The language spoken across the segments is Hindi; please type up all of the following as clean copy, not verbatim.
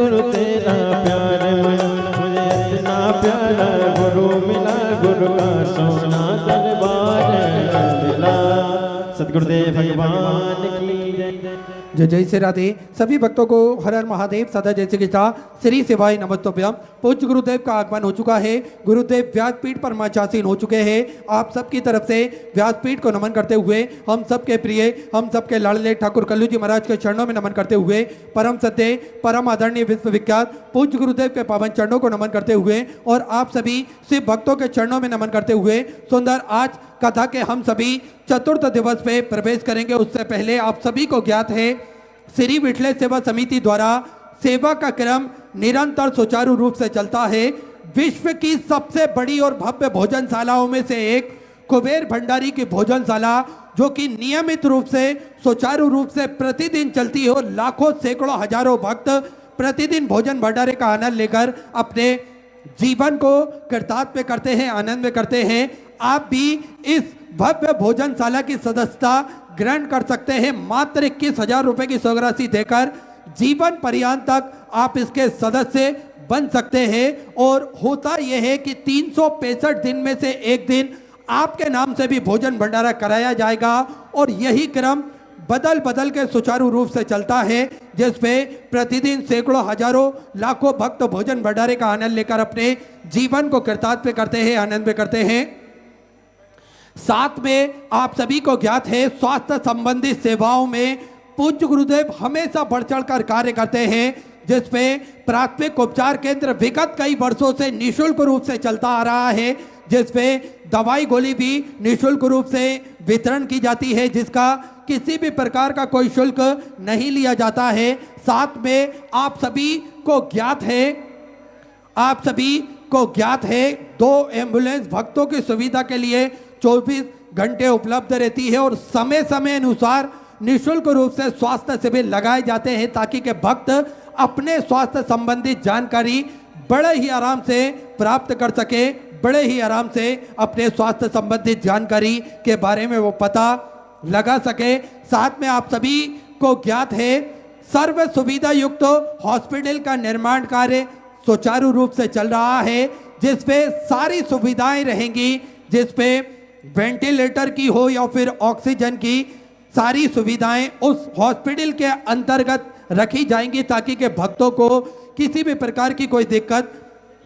गुरु तेरा प्यार मुझे इतना प्यारा गुरु मिला, गुरु का सोना दरबार मिला। सतगुरुदेव भगवान की जय जय श्री राधे। सभी भक्तों को हर हर महादेव, सदा जय श्री कृष्णा, श्री शिवाय नमस्तोभ्यम। पूज्य गुरुदेव का आगमन हो चुका है। गुरुदेव व्यासपीठ पर माचासीन हो चुके हैं। आप सबकी तरफ से व्यासपीठ को नमन करते हुए हम सबके प्रिय, हम सबके लाडले ठाकुर कल्लू जी महाराज के चरणों में नमन करते हुए परम सत्य, परम आदरणीय, विश्वविख्यात पूज्य गुरुदेव के पावन चरणों को नमन करते हुए और आप सभी शिव भक्तों के चरणों में नमन करते हुए सुंदर आज कथा के हम सभी चतुर्थ दिवस पे प्रवेश करेंगे। उससे पहले आप सभी को ज्ञात है श्री विठले सेवा समिति द्वारा सेवा का क्रम निरंतर सुचारू रूप से चलता है। विश्व की सबसे बड़ी और भव्य भोजनशालाओं में से एक कुबेर भंडारी की भोजनशाला, जो कि नियमित रूप से सुचारू रूप से प्रतिदिन चलती है और लाखों सैकड़ों हजारों भक्त प्रतिदिन भोजन भंडारे का आनंद लेकर अपने जीवन को कृतार्थ करते हैं, आनंद में करते हैं। आप भी इस भव्य भोजनशाला की सदस्यता ग्रहण कर सकते हैं। मात्र 21,000 रुपए की स्वराशि देकर जीवन पर्यंत तक आप इसके सदस्य बन सकते हैं। और होता यह है कि 365 दिन में से एक दिन आपके नाम से भी भोजन भंडारा कराया जाएगा और यही क्रम बदल बदल के सुचारू रूप से चलता है, जिसमें प्रतिदिन सैकड़ों हजारों लाखों भक्त भोजन भंडारे का आनंद लेकर अपने जीवन को कृतार्थ करते हैं, आनंद में करते हैं। साथ में आप सभी को ज्ञात है स्वास्थ्य संबंधी सेवाओं में पूज्य गुरुदेव हमेशा बढ़ चढ़ कर कार्य करते हैं, जिसमें प्राथमिक उपचार केंद्र विगत कई वर्षों से निःशुल्क रूप से चलता आ रहा है, जिसमें दवाई गोली भी निःशुल्क रूप से वितरण की जाती है, जिसका किसी भी प्रकार का कोई शुल्क नहीं लिया जाता है। साथ में आप सभी को ज्ञात है 2 एम्बुलेंस भक्तों की सुविधा के लिए 24 घंटे उपलब्ध रहती है और समय समय अनुसार निःशुल्क रूप से स्वास्थ्य शिविर लगाए जाते हैं, ताकि के भक्त अपने स्वास्थ्य संबंधी जानकारी बड़े ही आराम से प्राप्त कर सके, बड़े ही आराम से अपने स्वास्थ्य संबंधित जानकारी के बारे में वो पता लगा सके। साथ में आप सभी को ज्ञात है सर्व सुविधा युक्त हॉस्पिटल का निर्माण कार्य सुचारू रूप से चल रहा है, जिसपे सारी सुविधाएं रहेंगी, जिसपे वेंटिलेटर की हो या फिर ऑक्सीजन की सारी सुविधाएं उस हॉस्पिटल के अंतर्गत रखी जाएंगी, ताकि के भक्तों को किसी भी प्रकार की कोई दिक्कत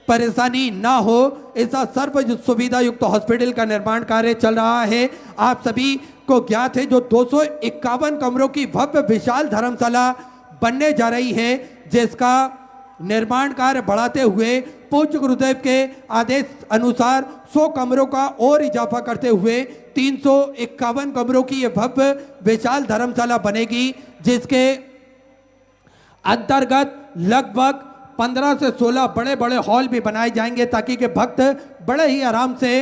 परेशानी ना हो। ऐसा सर्व सुविधा युक्त हॉस्पिटल का निर्माण कार्य चल रहा है। आप सभी को ज्ञात है जो 251 कमरों की भव्य विशाल धर्मशाला बनने जा रही है, जिसका निर्माण कार्य बढ़ाते हुए पूज्य गुरुदेव के आदेश अनुसार 100 कमरों का और इजाफा करते हुए 351 कमरों की यह भव्य विशाल धर्मशाला बनेगी, जिसके अंतर्गत लगभग 15 से 16 बड़े बड़े हॉल भी बनाए जाएंगे, ताकि के भक्त बड़े ही आराम से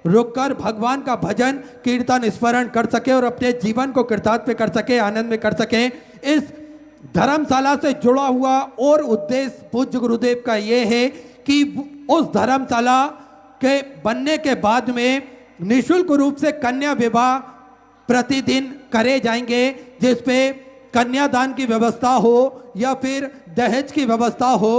रुककर भगवान का भजन कीर्तन स्मरण कर सके और अपने जीवन को कृतार्थ कर सके, आनंद में कर सके। इस धर्मशाला से जुड़ा हुआ और उद्देश्य पूज्य गुरुदेव का ये है कि उस धर्मशाला के बनने के बाद में निःशुल्क रूप से कन्या विवाह प्रतिदिन करे जाएंगे, जिसपे कन्यादान की व्यवस्था हो या फिर दहेज की व्यवस्था हो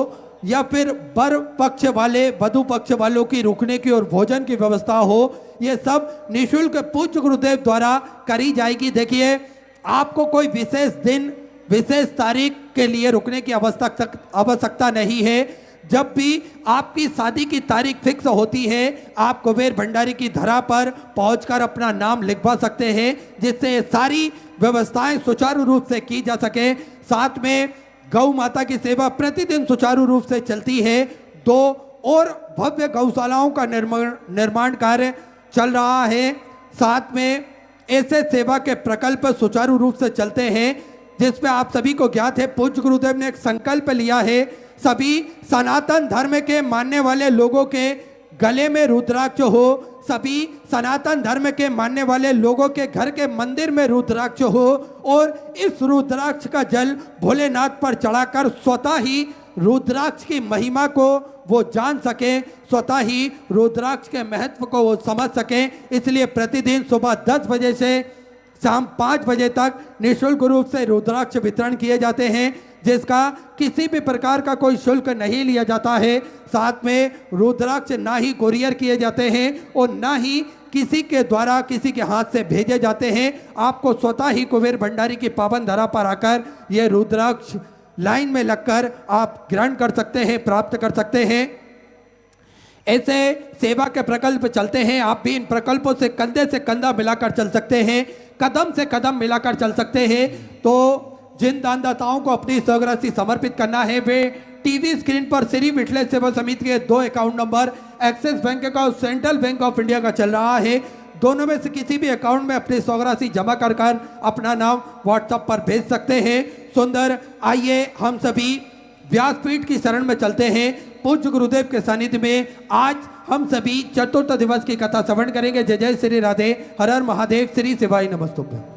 या फिर वर पक्ष वाले वधु पक्ष वालों की रुकने की और भोजन की व्यवस्था हो, ये सब निःशुल्क पूज्य गुरुदेव द्वारा करी जाएगी। देखिए, आपको कोई विशेष दिन विशेष तारीख के लिए रुकने की आवश्यकता नहीं है। जब भी आपकी शादी की तारीख फिक्स होती है, आप कुबेर भंडारी की धरा पर पहुंचकर अपना नाम लिखवा सकते हैं, जिससे सारी व्यवस्थाएं सुचारू रूप से की जा सके। साथ में गौ माता की सेवा प्रतिदिन सुचारू रूप से चलती है। 2 और भव्य गौशालाओं का निर्माण कार्य चल रहा है। साथ में ऐसे सेवा के प्रकल्प सुचारू रूप से चलते हैं, जिसमें आप सभी को ज्ञात है पूज्य गुरुदेव ने एक संकल्प लिया है, सभी सनातन धर्म के मानने वाले लोगों के गले में रुद्राक्ष हो, सभी सनातन धर्म के मानने वाले लोगों के घर के मंदिर में रुद्राक्ष हो और इस रुद्राक्ष का जल भोलेनाथ पर चढ़ाकर स्वतः ही रुद्राक्ष की महिमा को वो जान सके, स्वतः ही रुद्राक्ष के महत्व को वो समझ सके। इसलिए प्रतिदिन सुबह 10 बजे से शाम 5 बजे तक निःशुल्क रूप से रुद्राक्ष वितरण किए जाते हैं, जिसका किसी भी प्रकार का कोई शुल्क नहीं लिया जाता है। साथ में रुद्राक्ष ना ही कुरियर किए जाते हैं और ना ही किसी के द्वारा किसी के हाथ से भेजे जाते हैं। आपको स्वतः ही कुबेर भंडारी की पावन धरा पर आकर ये रुद्राक्ष लाइन में लगकर आप ग्रहण कर सकते हैं, प्राप्त कर सकते हैं। ऐसे सेवा के प्रकल्प चलते हैं, आप भी इन प्रकल्पों से कंधा मिलाकर चल सकते हैं, कदम से कदम मिलाकर चल सकते हैं। तो जिन दानदाताओं को अपनी स्वराशि समर्पित करना है वे टीवी स्क्रीन पर श्री मिथिलेश सेवा समिति के 2 अकाउंट नंबर एक्सिस बैंक का और सेंट्रल बैंक ऑफ इंडिया का चल रहा है। दोनों में से किसी भी अकाउंट में अपनी स्वराशि जमा कर अपना नाम व्हाट्सएप पर भेज सकते हैं। सुंदर, आइए हम सभी व्यासपीठ की शरण में चलते हैं। पूज्य गुरुदेव के सानिध्य में आज हम सभी चतुर्थ दिवस की कथा श्रवण करेंगे। जय जय श्री राधे, हर हर महादेव, श्री शिवाय नमस्तुभ्यं।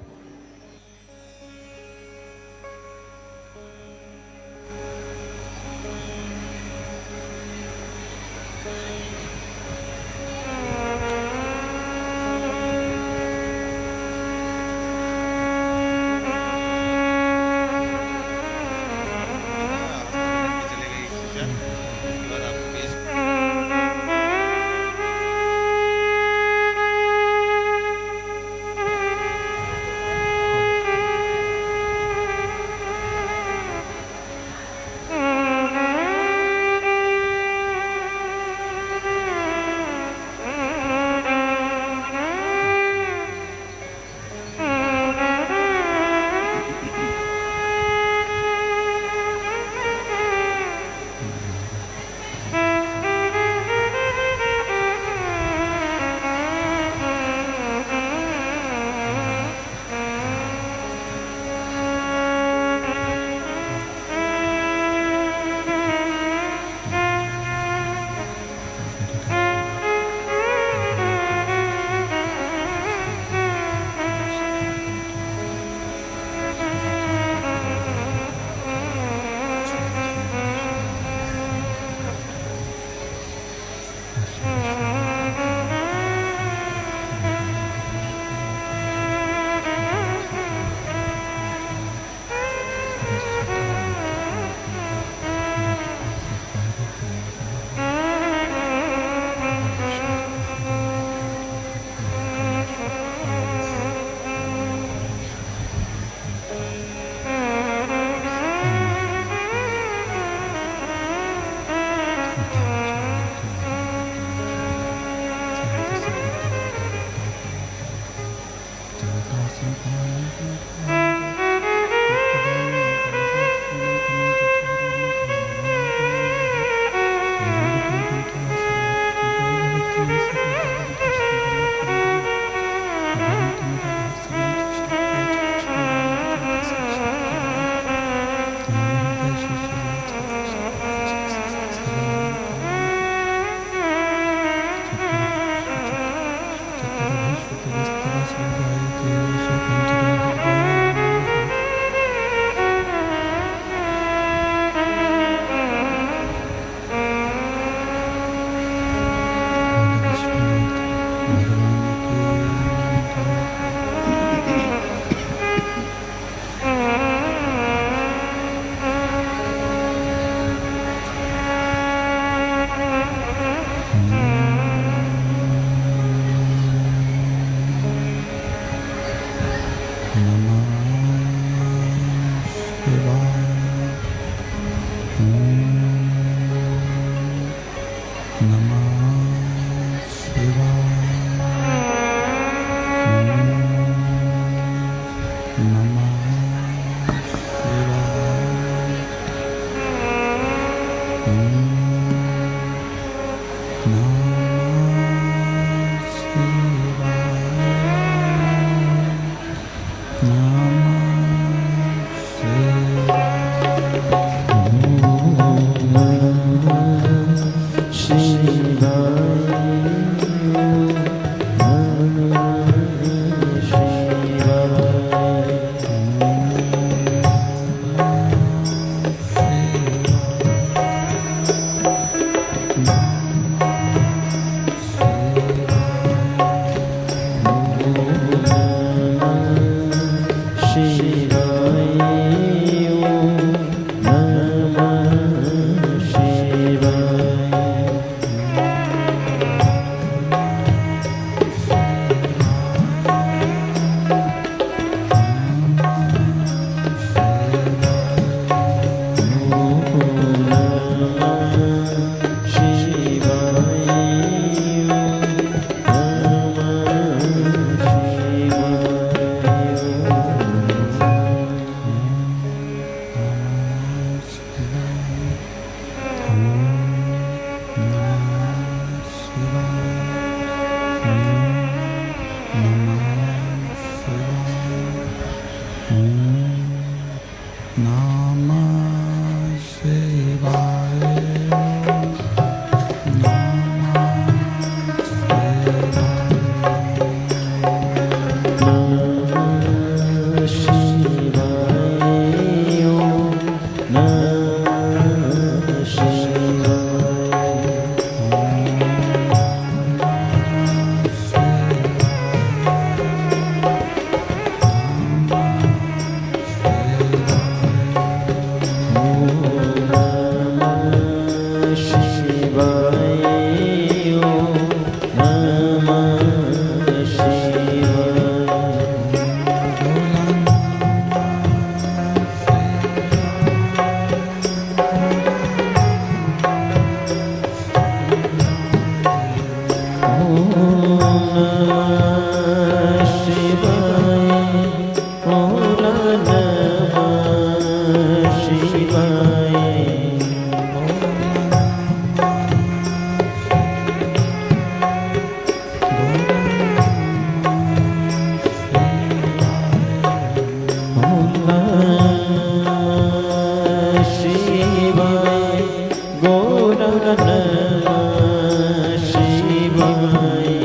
नमः शिवाय।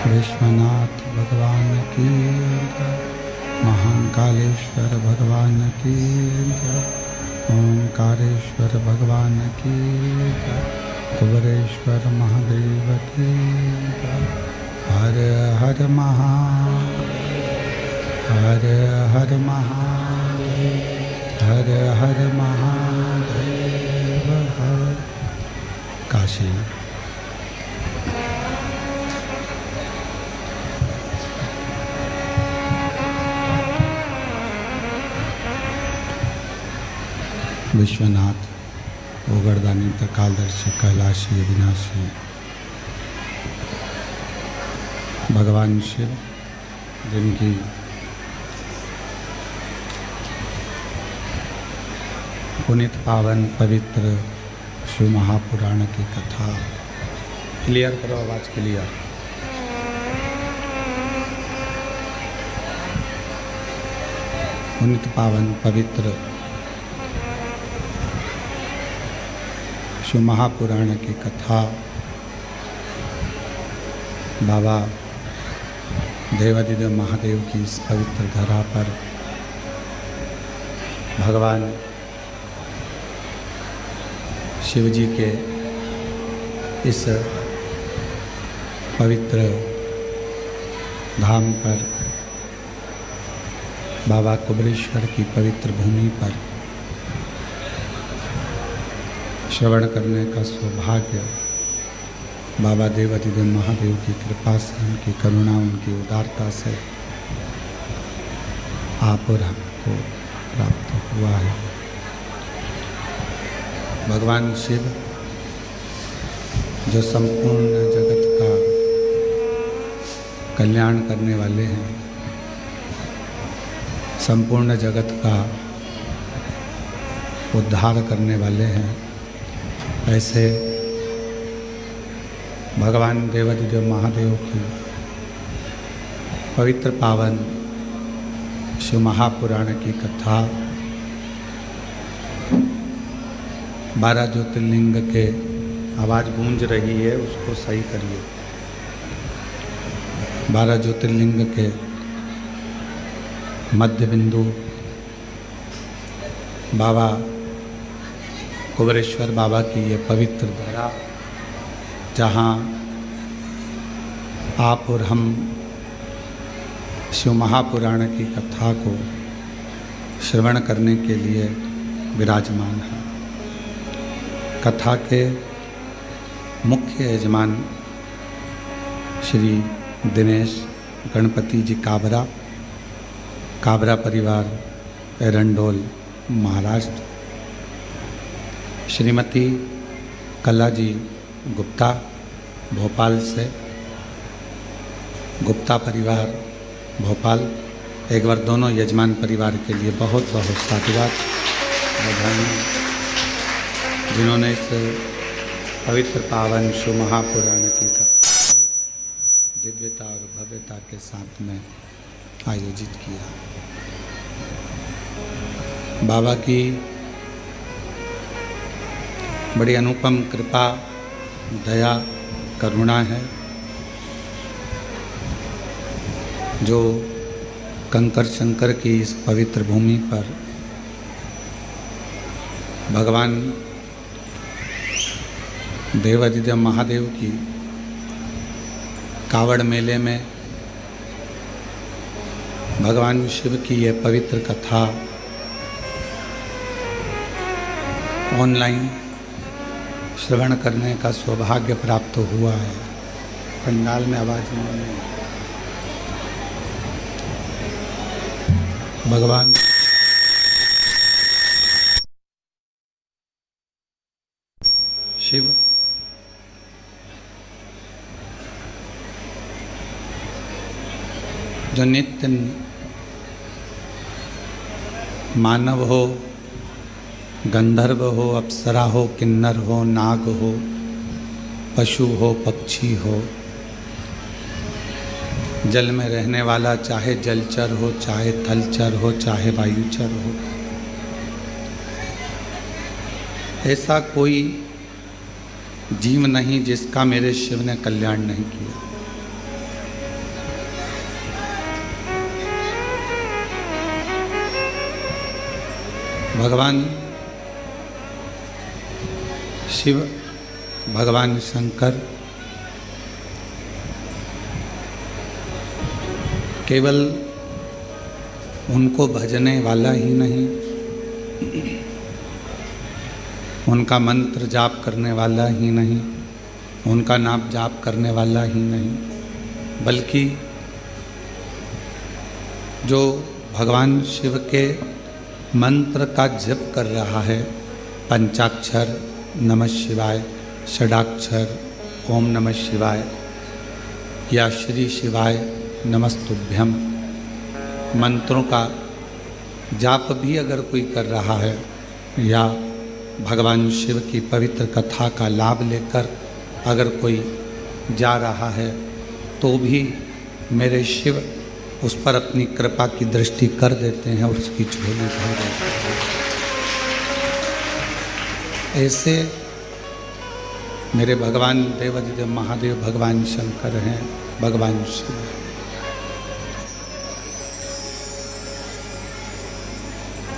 विश्वनाथ भगवान की जय, महाकालेश्वर भगवान की जय, ओंकारेश्वर भगवान की जय, कुबेरेश्वर महादेव की जय। हर हर महादेव, हर हर महादेव, हर हर महादेव, हर काशी। विश्वनाथ ओगरदानी त्रिकालदर्शी कैलाशी अविनाशी भगवान शिव, जिनकी पुनित पावन पवित्र शिव महापुराण की कथा। क्लियर करो, आवाज क्लियर। पुनित पावन पवित्र शिव महापुराण की कथा बाबा देवादिदेव महादेव की इस पवित्र धरा पर भगवान शिव जी के इस पवित्र धाम पर, बाबा कुबेरेश्वर की पवित्र भूमि पर श्रवण करने का सौभाग्य बाबा देवादिदेव महादेव की कृपा से, उनकी करुणा, उनकी उदारता से आप और हमको प्राप्त हुआ है। भगवान शिव जो संपूर्ण जगत का कल्याण करने वाले हैं, संपूर्ण जगत का उद्धार करने वाले हैं, ऐसे भगवान देवादिदेव महादेव की पवित्र पावन शिव महापुराण की कथा 12 ज्योतिर्लिंग के, आवाज़ गूंज रही है, उसको सही करिए। 12 ज्योतिर्लिंग के मध्य बिंदु बाबा कुबेरेश्वर बाबा की ये पवित्र धरा, जहाँ आप और हम शिव महापुराण की कथा को श्रवण करने के लिए विराजमान हैं। कथा के मुख्य यजमान श्री दिनेश गणपति जी काबरा, काबरा परिवार, एरंडोल, महाराष्ट्र। श्रीमती कला जी गुप्ता, भोपाल से, गुप्ता परिवार, भोपाल। एक बार दोनों यजमान परिवार के लिए बहुत बहुत साधुवाद, बधाई, जिन्होंने इस पवित्र पावन शिव महापुराण की कथा को दिव्यता और भव्यता के साथ में आयोजित किया। बाबा की बड़ी अनुपम कृपा, दया, करुणा है, जो कंकर शंकर की इस पवित्र भूमि पर भगवान देवादिदेव महादेव की कावड़ मेले में भगवान शिव की यह पवित्र कथा ऑनलाइन श्रवण करने का सौभाग्य प्राप्त हुआ है। पंडाल में आवाज नहीं है। भगवान शिव जो नित्य मानव हो, गंधर्व हो, अप्सरा हो, किन्नर हो, नाग हो, पशु हो, पक्षी हो, जल में रहने वाला, चाहे जलचर हो, चाहे थलचर हो, चाहे वायुचर हो, ऐसा कोई जीव नहीं जिसका मेरे शिव ने कल्याण नहीं किया। भगवान शिव, भगवान शंकर केवल उनको भजने वाला ही नहीं, उनका मंत्र जाप करने वाला ही नहीं, उनका नाम जाप करने वाला ही नहीं, बल्कि जो भगवान शिव के मंत्र का जप कर रहा है, पंचाक्षर नमः शिवाय, षडाक्षर ओम नमः शिवाय या श्री शिवाय नमस्तुभ्यम मंत्रों का जाप भी अगर कोई कर रहा है या भगवान शिव की पवित्र कथा का लाभ लेकर अगर कोई जा रहा है तो भी मेरे शिव उस पर अपनी कृपा की दृष्टि कर देते हैं और उसकी झोली भर देते हैं। ऐसे मेरे भगवान देवाधिदेव महादेव भगवान शंकर हैं, भगवान शिव हैं।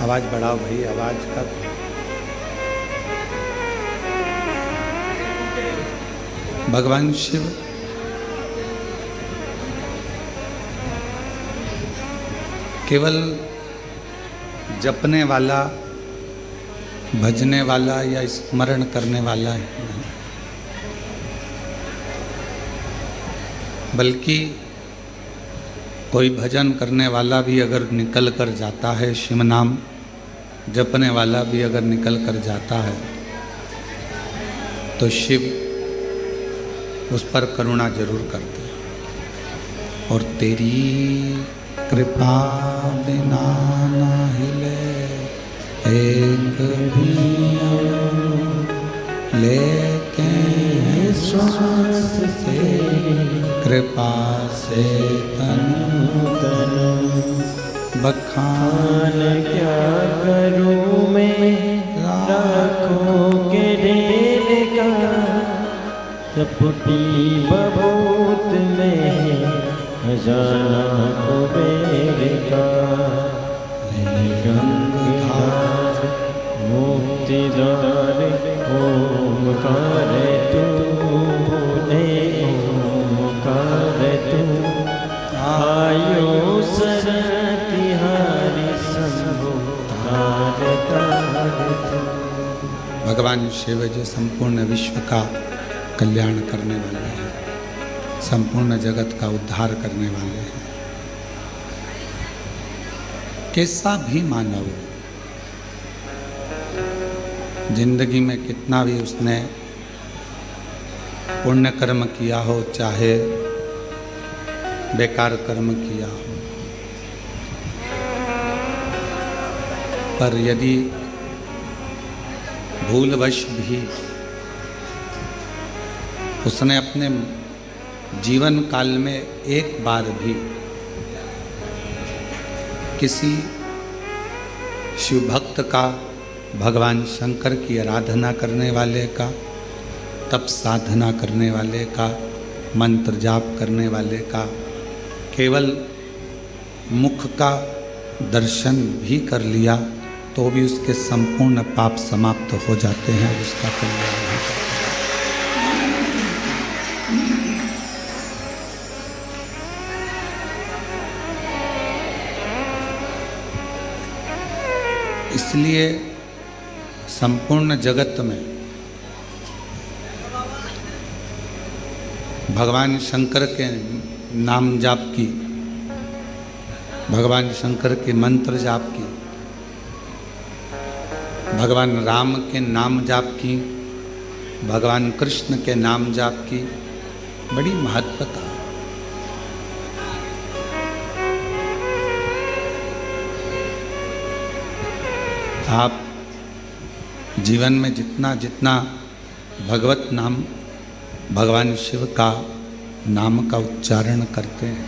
आवाज बढ़ाओ भाई, आवाज का भगवान शिव केवल जपने वाला, भजने वाला या स्मरण करने वाला ही नहीं, बल्कि कोई भजन करने वाला भी अगर निकल कर जाता है, शिव नाम जपने वाला भी अगर निकल कर जाता है तो शिव उस पर करुणा जरूर करते हैं। और तेरी कृपा बिना न हिले एक भी लेते हैं श्वास से, कृपा से तन बखान क्या करूं मैं लाखों के ढेर का, चपटी बबूत में खजाना कुबेर का, गंगाधर मुक्तिदार ओमकार तू, ओमकार तू, आयो सरतिहारी शंभो तार तार तू। भगवान शिव जो संपूर्ण विश्व का कल्याण करने वाले हैं, संपूर्ण जगत का उद्धार करने वाले हैं। कैसा भी मानव जिंदगी में कितना भी उसने पुण्य कर्म किया हो, चाहे बेकार कर्म किया हो, पर यदि भूलवश भी उसने अपने जीवन काल में एक बार भी किसी शिव भक्त का, भगवान शंकर की आराधना करने वाले का, तप साधना करने वाले का, मंत्र जाप करने वाले का केवल मुख का दर्शन भी कर लिया तो भी उसके संपूर्ण पाप समाप्त हो जाते हैं, उसका कल्याण होता है। इसलिए संपूर्ण जगत में भगवान शंकर के नाम जाप की, भगवान शंकर के मंत्र जाप की, भगवान राम के नाम जाप की, भगवान कृष्ण के नाम जाप की बड़ी महत्वता। आप जीवन में जितना जितना भगवत नाम, भगवान शिव का नाम का उच्चारण करते हैं,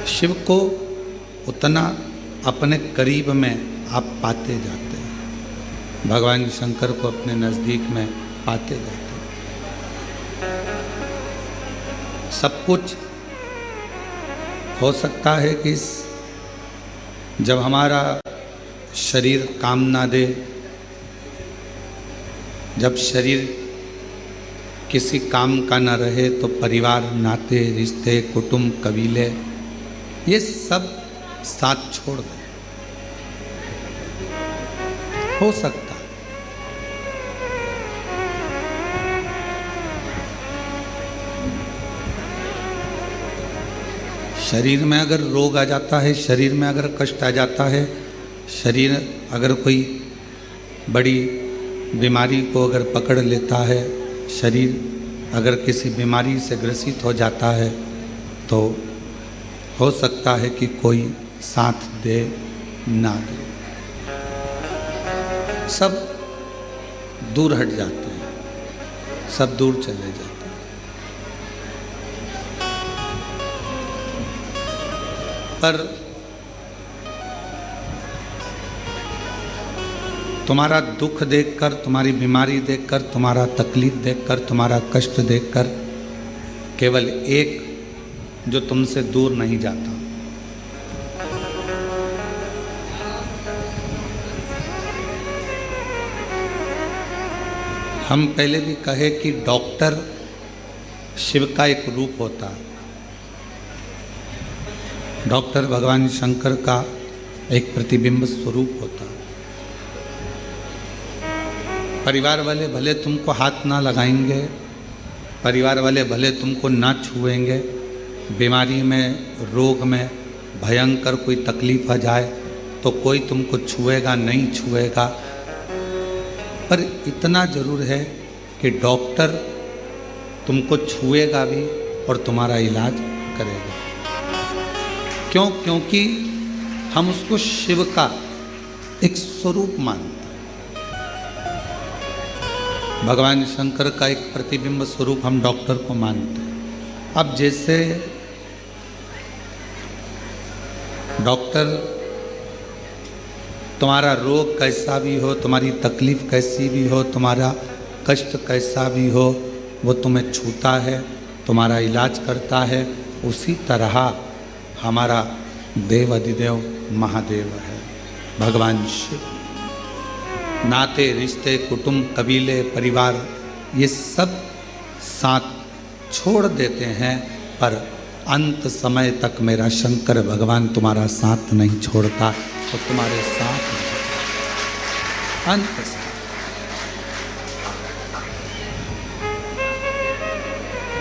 शिव को उतना अपने करीब में आप पाते जाते हैं, भगवान शंकर को अपने नज़दीक में पाते जाते हैं। सब कुछ हो सकता है कि जब हमारा शरीर काम ना दे, जब शरीर किसी काम का न रहे, तो परिवार, नाते, रिश्ते, कुटुंब, कबीले ये सब साथ छोड़ दें, हो सकता है। शरीर में अगर रोग आ जाता है, शरीर में अगर कष्ट आ जाता है, शरीर अगर कोई बड़ी बीमारी को अगर पकड़ लेता है, शरीर अगर किसी बीमारी से ग्रसित हो जाता है, तो हो सकता है कि कोई साथ दे ना दे, सब दूर हट जाते हैं, सब दूर चले जाते हैं। पर तुम्हारा दुख देखकर, तुम्हारी बीमारी देखकर, तुम्हारा तकलीफ देखकर, तुम्हारा कष्ट देखकर केवल एक जो तुमसे दूर नहीं जाता, हम पहले भी कहे कि डॉक्टर शिव का एक रूप होता है, डॉक्टर भगवान शंकर का एक प्रतिबिंब स्वरूप होता है। परिवार वाले भले तुमको हाथ ना लगाएंगे, परिवार वाले भले तुमको ना छुएंगे, बीमारी में, रोग में भयंकर कोई तकलीफ आ जाए तो कोई तुमको छुएगा नहीं छुएगा, पर इतना जरूर है कि डॉक्टर तुमको छुएगा भी और तुम्हारा इलाज करेगा। क्यों? क्योंकि हम उसको शिव का एक स्वरूप मानते हैं, भगवान शंकर का एक प्रतिबिंब स्वरूप हम डॉक्टर को मानते हैं। अब जैसे डॉक्टर तुम्हारा रोग कैसा भी हो, तुम्हारी तकलीफ कैसी भी हो, तुम्हारा कष्ट कैसा भी हो, वो तुम्हें छूता है, तुम्हारा इलाज करता है, उसी तरह हमारा देव अधिदेव महादेव है भगवान शिव। नाते, रिश्ते, कुटुंब, कबीले, परिवार ये सब साथ छोड़ देते हैं, पर अंत समय तक मेरा शंकर भगवान तुम्हारा साथ नहीं छोड़ता, तो तुम्हारे साथ अंत समय।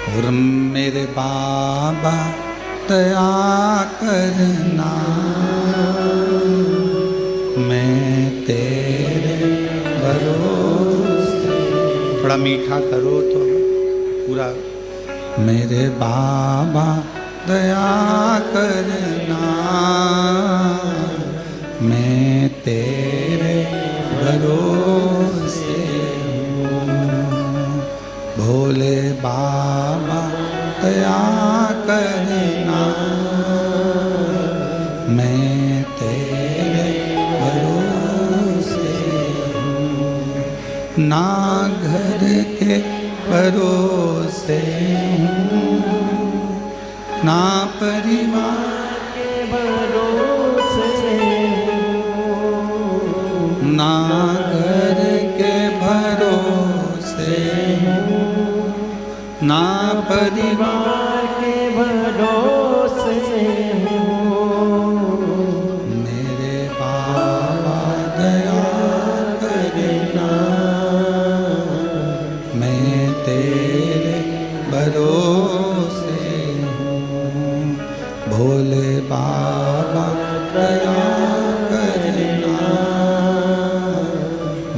और मेरे बाबा दया करना, मैं तेरे भरोसे। थोड़ा मीठा करो तो पूरा। मेरे बाबा दया करना, मैं तेरे भरोसे हूँ। भोले बाबा दया करना, मैं तेरे भरोसे हूँ। ना घर के भरोसे हूँ, ना परिवार के भरोसे हूँ, ना घर के भरोसे हूँ, ना परिवार के भरोसे हूँ। तेरे भरोसे हूँ, भोले बाबा दया करना,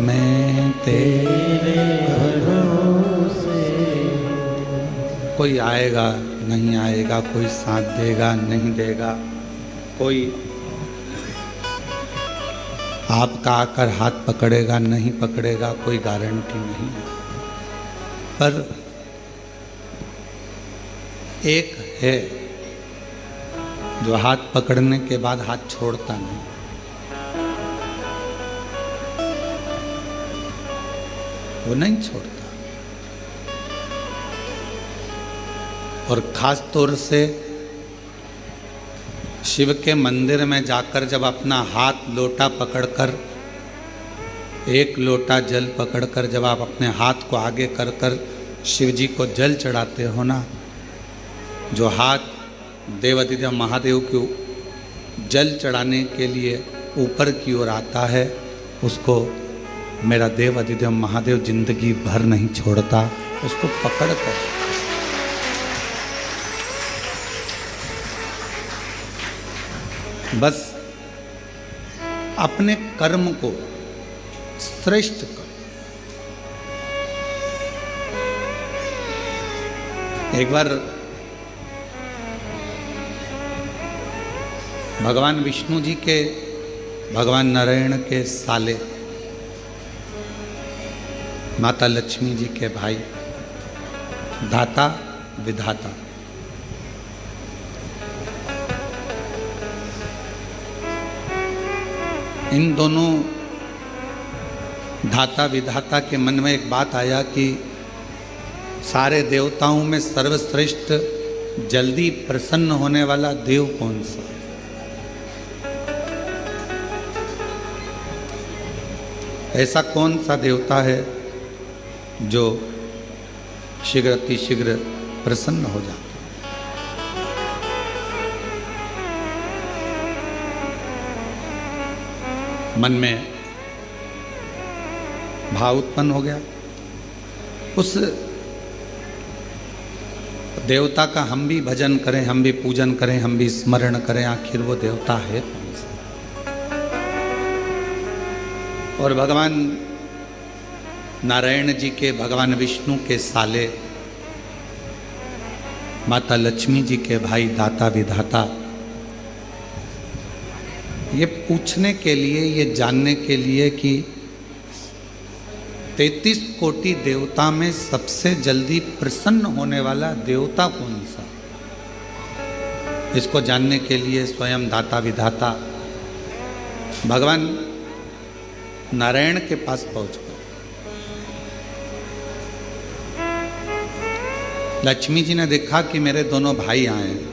मैं तेरे भरोसे। कोई आएगा नहीं आएगा, कोई साथ देगा नहीं देगा, कोई आपका आकर हाथ पकड़ेगा नहीं पकड़ेगा, कोई गारंटी नहीं है। पर एक है जो हाथ पकड़ने के बाद हाथ छोड़ता नहीं। वो नहीं छोड़ता। और खास तौर से शिव के मंदिर में जाकर जब अपना हाथ लोटा पकड़कर, एक लोटा जल पकड़कर जब आप अपने हाथ को आगे कर कर शिव जी को जल चढ़ाते हो ना, जो हाथ देवाधिदेव महादेव को जल चढ़ाने के लिए ऊपर की ओर आता है, उसको मेरा देवाधिदेव महादेव जिंदगी भर नहीं छोड़ता। उसको पकड़ कर बस अपने कर्म को श्रेष्ठ कर। एक बार भगवान विष्णु जी के, भगवान नारायण के साले, माता लक्ष्मी जी के भाई, दाता विधाता, इन दोनों धाता विधाता के मन में एक बात आया कि सारे देवताओं में सर्वश्रेष्ठ जल्दी प्रसन्न होने वाला देव कौन सा? ऐसा कौन सा देवता है जो शीघ्र अतिशीघ्र प्रसन्न हो जाता? मन में भाव उत्पन्न हो गया। उस देवता का हम भी भजन करें, हम भी पूजन करें, हम भी स्मरण करें, आखिर वो देवता है कौन सा? और भगवान नारायण जी के, भगवान विष्णु के साले, माता लक्ष्मी जी के भाई, दाता विधाता, ये पूछने के लिए, ये जानने के लिए कि 33 कोटि देवता में सबसे जल्दी प्रसन्न होने वाला देवता कौन सा, इसको जानने के लिए स्वयं दाता विधाता भगवान नारायण के पास पहुंच गए। लक्ष्मी जी ने देखा कि मेरे दोनों भाई आए हैं।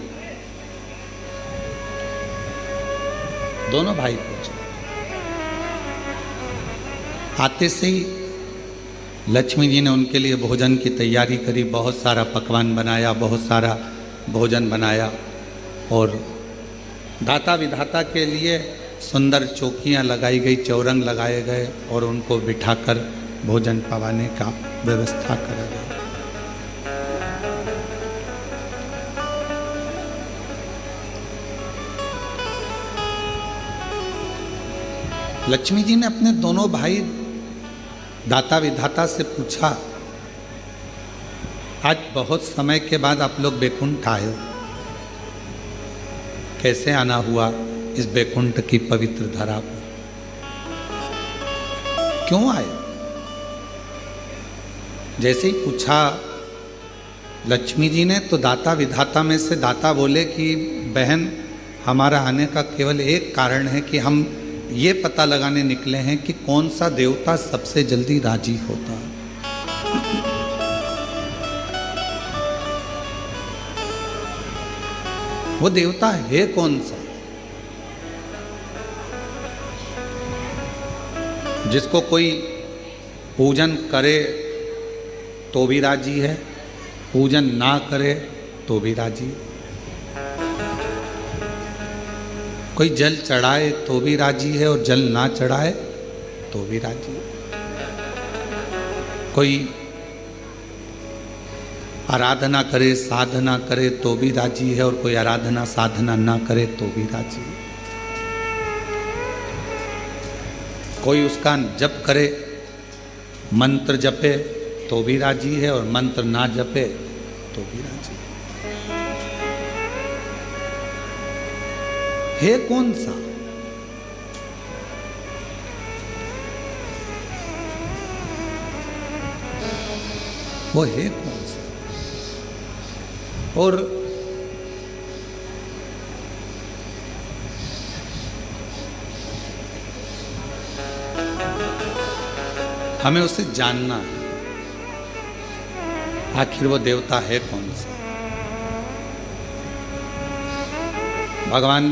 दोनों भाई पहुंचे। आते से ही लक्ष्मी जी ने उनके लिए भोजन की तैयारी करी, बहुत सारा पकवान बनाया, बहुत सारा भोजन बनाया, और दाता विधाता के लिए सुंदर चौकियां लगाई गई, चौरंग लगाए गए, और उनको बिठाकर भोजन पवाने का व्यवस्था करा गया। लक्ष्मी जी ने अपने दोनों भाई दाता विधाता से पूछा, आज बहुत समय के बाद आप लोग बैकुंठ आए हो, कैसे आना हुआ इस बैकुंठ की पवित्र धरा पर? क्यों आए? जैसे ही पूछा लक्ष्मी जी ने, तो दाता विधाता में से दाता बोले कि बहन, हमारा आने का केवल एक कारण है कि हम ये पता लगाने निकले हैं कि कौन सा देवता सबसे जल्दी राजी होता है। वो देवता है कौन सा जिसको कोई पूजन करे तो भी राजी है, पूजन ना करे तो भी राजी है, कोई जल चढ़ाए तो भी राजी है और जल ना चढ़ाए तो भी राजी है, कोई आराधना करे, साधना करे तो भी राजी है, और कोई आराधना साधना ना करे तो भी राजी है। कोई उसका जप करे, मंत्र जपे तो भी राजी है, और मंत्र ना जपे तो भी राजी है कौन सा? वो है कौन सा? और हमें उसे जानना है, आखिर वो देवता है कौन सा। भगवान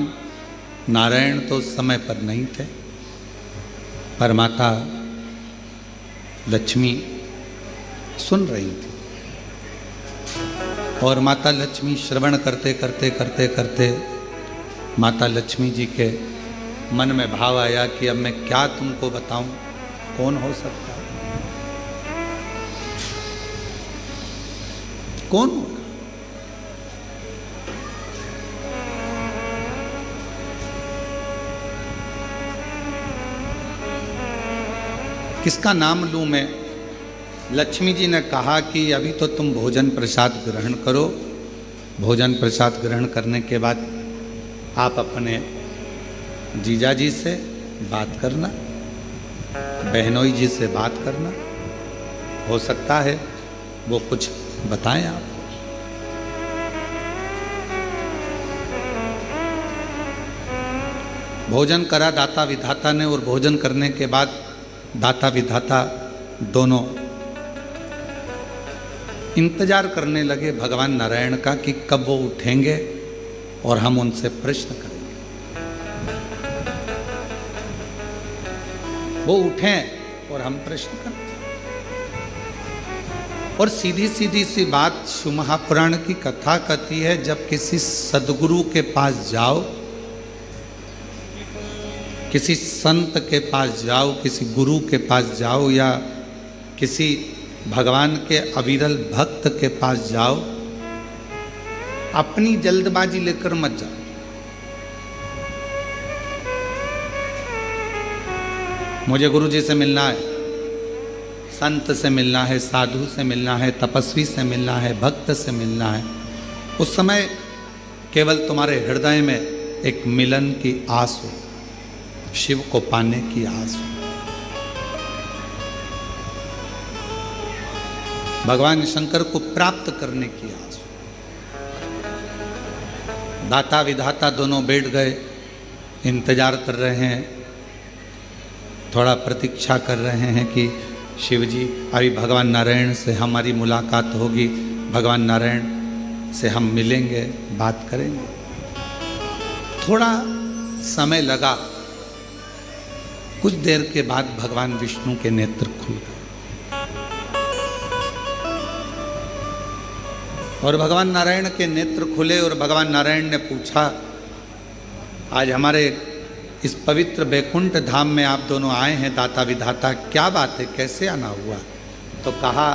नारायण तो उस समय पर नहीं थे, पर माता लक्ष्मी सुन रही थी, और माता लक्ष्मी श्रवण करते करते करते करते माता लक्ष्मी जी के मन में भाव आया कि अब मैं क्या तुमको बताऊं, कौन हो सकता है, कौन होगा? किसका नाम लूं मैं? लक्ष्मी जी ने कहा कि अभी तो तुम भोजन प्रसाद ग्रहण करो, भोजन प्रसाद ग्रहण करने के बाद आप अपने जीजा जी से बात करना, बहनोई जी से बात करना, हो सकता है वो कुछ बताएं आप। भोजन करा दाता विधाता ने, और भोजन करने के बाद दाता विधाता दोनों इंतजार करने लगे भगवान नारायण का कि कब वो उठेंगे और हम उनसे प्रश्न करेंगे। वो उठें और हम प्रश्न करें। और सीधी सीधी सी बात शिव महापुराण की कथा कहती है, जब किसी सदगुरु के पास जाओ, किसी संत के पास जाओ, किसी गुरु के पास जाओ, या किसी भगवान के अविरल भक्त के पास जाओ, अपनी जल्दबाजी लेकर मत जाओ। मुझे गुरु जी से मिलना है, संत से मिलना है, साधु से मिलना है, तपस्वी से मिलना है, भक्त से मिलना है। उस समय केवल तुम्हारे हृदय में एक मिलन की आस हो, शिव को पाने की आस हो, भगवान शंकर को प्राप्त करने की आस हो। दाता विधाता दोनों बैठ गए, इंतजार कर रहे हैं, थोड़ा प्रतीक्षा कर रहे हैं कि शिव जी अभी भगवान नारायण से हमारी मुलाकात होगी, भगवान नारायण से हम मिलेंगे, बात करेंगे। थोड़ा समय लगा, कुछ देर के बाद भगवान विष्णु के नेत्र खुल गए, और भगवान नारायण के नेत्र खुले, और भगवान नारायण ने पूछा, आज हमारे इस पवित्र बैकुंठ धाम में आप दोनों आए हैं दाता विधाता, क्या बात है, कैसे आना हुआ? तो कहा,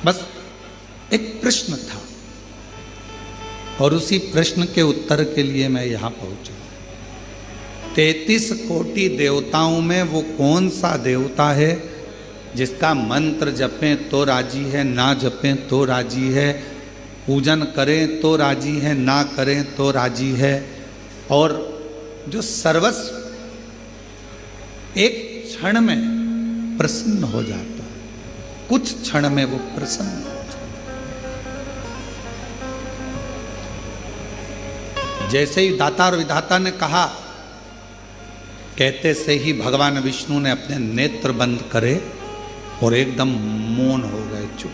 बस एक प्रश्न था, और उसी प्रश्न के उत्तर के लिए मैं यहाँ पहुँचा। 33 कोटि देवताओं में वो कौन सा देवता है जिसका मंत्र जपें तो राजी है, ना जपें तो राजी है, पूजन करें तो राजी है, ना करें तो राजी है, और जो सर्वस्व एक क्षण में प्रसन्न हो जाता है, कुछ क्षण में वो प्रसन्न हो जाता है। जैसे ही दाता और विधाता ने कहा, कहते से ही भगवान विष्णु ने अपने नेत्र बंद करे और एकदम मौन हो गए, चुप,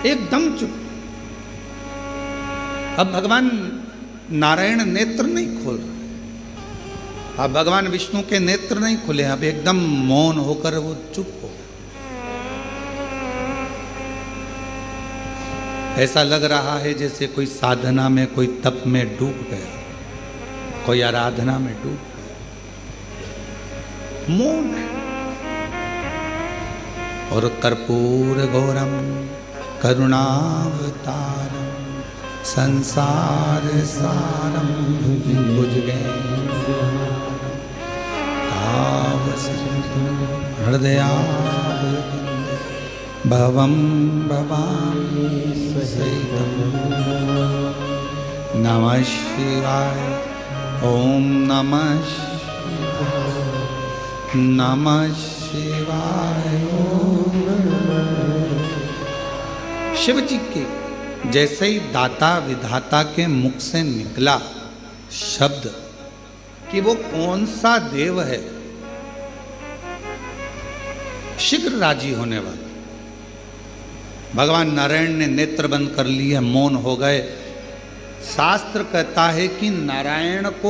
एकदम चुप। अब भगवान नारायण नेत्र नहीं खोल रहे, अब भगवान विष्णु के नेत्र नहीं खुले, अब एकदम मौन होकर वो चुप हो गए। ऐसा लग रहा है जैसे कोई साधना में, कोई तप में डूब गया, कोई आराधना में डूब गया, मौन है। और कर्पूर घोरम करुणावतारम संसार सारम भुजगेन्द्र हृदयावृतम् भवं भवामि सहितं नमः शिवाय ओम नमः शिवाय ओम शिव जी के जैसे ही दाता विधाता के मुख से निकला शब्द कि वो कौन सा देव है, शीघ्र राजी होने वाला। भगवान नारायण ने नेत्र बंद कर लिए, मौन हो गए। शास्त्र कहता है कि नारायण को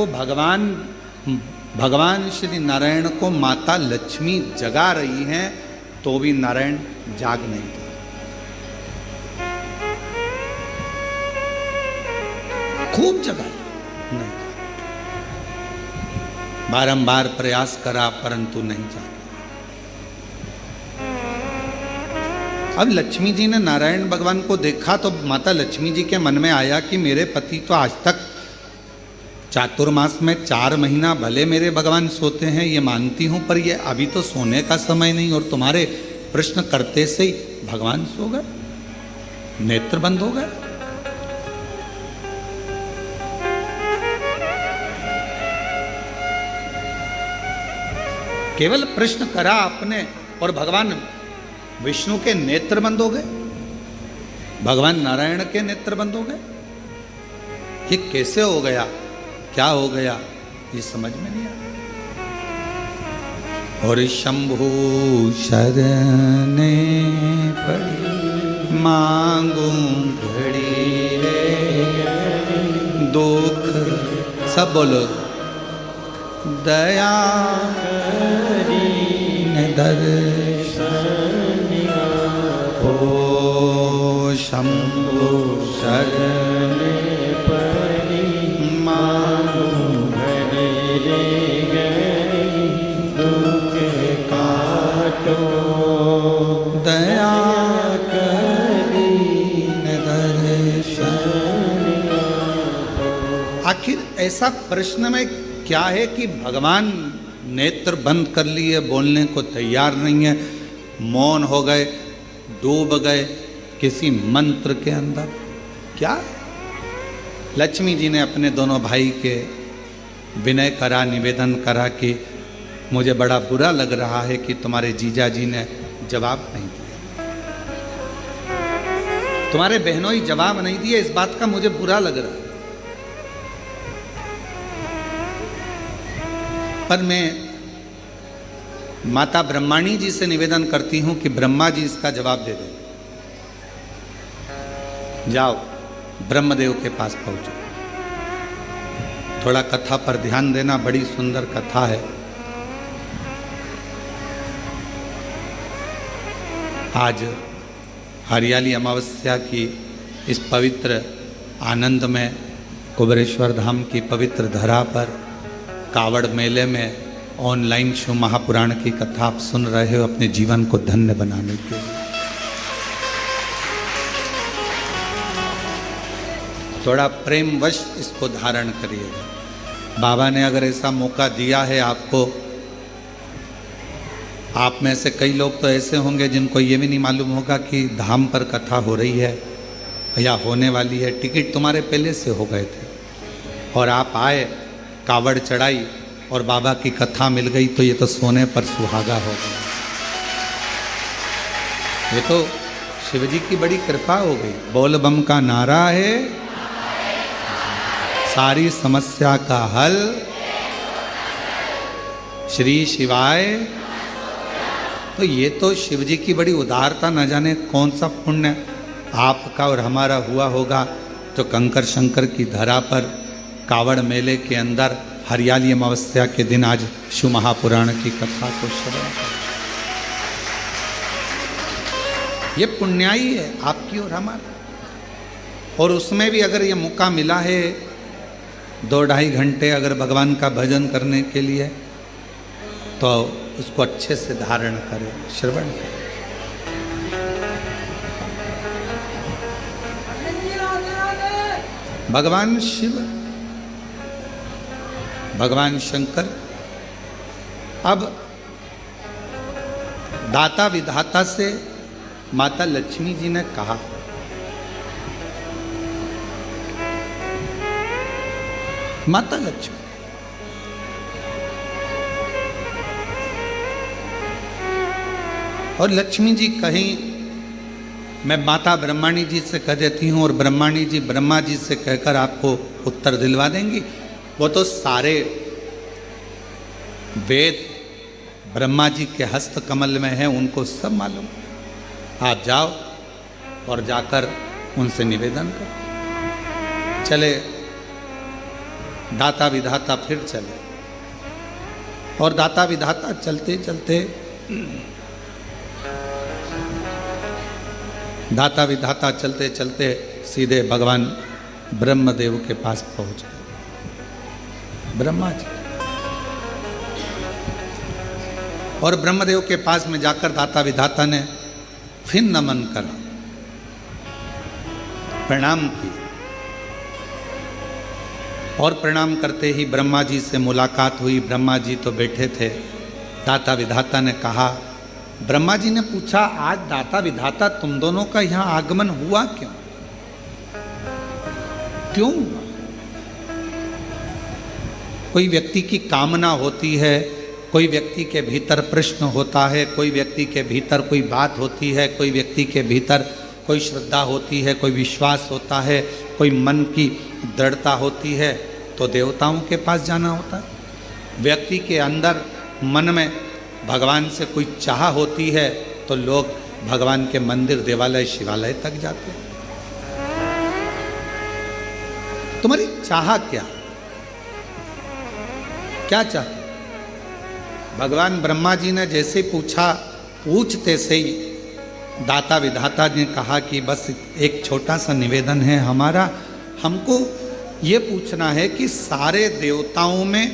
भगवान श्री नारायण को माता लक्ष्मी जगा रही हैं, तो भी नारायण जाग नहीं था। खूब जगाया नहीं था, बारंबार प्रयास करा परंतु नहीं जागा। अब लक्ष्मी जी ने नारायण भगवान को देखा तो माता लक्ष्मी जी के मन में आया कि मेरे पति तो आज तक चातुर्मास में 4 महीना भले मेरे भगवान सोते हैं, ये मानती हूं, पर ये अभी तो सोने का समय नहीं, और तुम्हारे प्रश्न करते से ही भगवान सो गए, नेत्र बंद हो गए। केवल प्रश्न करा आपने और भगवान विष्णु के नेत्र बंद हो गए, भगवान नारायण के नेत्र बंद हो गए। ये कैसे हो गया, क्या हो गया, ये समझ में नहीं आया। और शंभु शरणे पड़ी मांगू घड़ी रे दुख, सब बोलो दया दर्शन हो शंभु शरणे पड़ी मांगू घड़ी रे दुख काटो दया करीन दर्शन। आखिर ऐसा प्रश्न में क्या है कि भगवान नेत्र बंद कर लिए, बोलने को तैयार नहीं है, मौन हो गए, डूब गए किसी मंत्र के अंदर। क्या लक्ष्मी जी ने अपने दोनों भाई के विनय करा, निवेदन करा कि मुझे बड़ा बुरा लग रहा है कि तुम्हारे जीजा जी ने जवाब नहीं दिया, तुम्हारे बहनों ही जवाब नहीं दिए, इस बात का मुझे बुरा लग रहा है। पर मैं माता ब्रह्माणी जी से निवेदन करती हूं कि ब्रह्मा जी इसका जवाब दे दें। जाओ ब्रह्मदेव के पास पहुंचो, थोड़ा कथा पर ध्यान देना, बड़ी सुंदर कथा है। आज हरियाली अमावस्या की इस पवित्र आनंद में कुबेरेश्वर धाम की पवित्र धरा पर कावड़ मेले में ऑनलाइन शिव महापुराण की कथा आप सुन रहे हो अपने जीवन को धन्य बनाने के लिए। थोड़ा प्रेमवश इसको धारण करिएगा। बाबा ने अगर ऐसा मौका दिया है आपको, आप में से कई लोग तो ऐसे होंगे जिनको ये भी नहीं मालूम होगा कि धाम पर कथा हो रही है या होने वाली है। टिकट तुम्हारे पहले से हो गए थे और आप आए, कावड़ चढ़ाई और बाबा की कथा मिल गई, तो ये तो सोने पर सुहागा हो गया। ये तो शिव जी की बड़ी कृपा हो गई। बोल बम का नारा है, सारी समस्या का हल श्री शिवाय। तो ये तो शिव जी की बड़ी उदारता, न जाने कौन सा पुण्य आपका और हमारा हुआ होगा जो कंकर शंकर की धरा पर कावड़ मेले के अंदर हरियाली अमावस्या के दिन आज शिव महापुराण की कथा को श्रवण करें। ये पुण्याई है आपकी और हमारा। और उसमें भी अगर ये मौका मिला है 2-2.5 घंटे अगर भगवान का भजन करने के लिए, तो उसको अच्छे से धारण करें, श्रवण करें। भगवान शिव, भगवान शंकर अब दाता विधाता से माता लक्ष्मी जी ने कहा, माता लक्ष्मी और लक्ष्मी जी कहीं मैं माता ब्रह्माणी जी से कह देती हूं और ब्रह्माणी जी ब्रह्मा जी से कहकर आपको उत्तर दिलवा देंगी। वो तो सारे वेद ब्रह्मा जी के हस्त कमल में है, उनको सब मालूम। आप जाओ और जाकर उनसे निवेदन करो। चले दाता विधाता फिर चले और दाता विधाता चलते चलते दाता विधाता चलते चलते सीधे भगवान ब्रह्मदेव के पास पहुंच गए, ब्रह्मा जी। और ब्रह्मदेव के पास में जाकर दाता विधाता ने फिर नमन करा, प्रणाम किया और प्रणाम करते ही ब्रह्मा जी से मुलाकात हुई। ब्रह्मा जी तो बैठे थे। दाता विधाता ने कहा, ब्रह्मा जी ने पूछा, आज दाता विधाता तुम दोनों का यहां आगमन हुआ क्यों? क्यों हुआ? कोई व्यक्ति की कामना होती है, कोई व्यक्ति के भीतर प्रश्न होता है, कोई व्यक्ति के भीतर कोई बात होती है, कोई व्यक्ति के भीतर कोई श्रद्धा होती है, कोई विश्वास होता है, कोई मन की दृढ़ता होती है, तो देवताओं के पास जाना होता है। व्यक्ति के अंदर मन में भगवान से कोई चाह होती है तो लोग भगवान के मंदिर, देवालय, शिवालय तक जाते हैं। तुम्हारी चाह क्या क्या चाहते? भगवान ब्रह्मा जी ने जैसे पूछा, पूछते से ही दाता विधाता ने कहा कि बस एक छोटा सा निवेदन है हमारा, हमको ये पूछना है कि सारे देवताओं में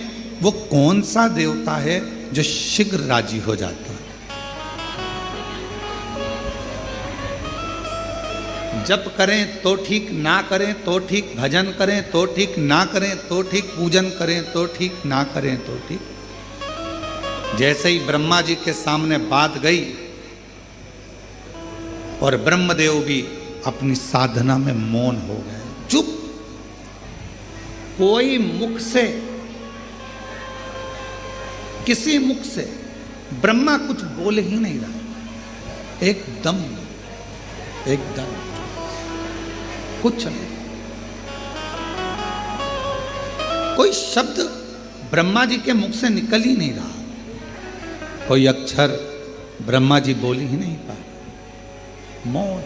वो कौन सा देवता है जो शीघ्र राजी हो जाता है? जप करें तो ठीक, ना करें तो ठीक, भजन करें तो ठीक, ना करें तो ठीक, पूजन करें तो ठीक, ना करें तो ठीक। जैसे ही ब्रह्मा जी के सामने बात गई और ब्रह्मदेव भी अपनी साधना में मौन हो गए, चुप। कोई मुख से, किसी मुख से ब्रह्मा कुछ बोल ही नहीं रहा, एकदम कुछ नहीं, कोई शब्द ब्रह्मा जी के मुख से निकल ही नहीं रहा, कोई अक्षर ब्रह्मा जी बोल ही नहीं पा रहे, मौन।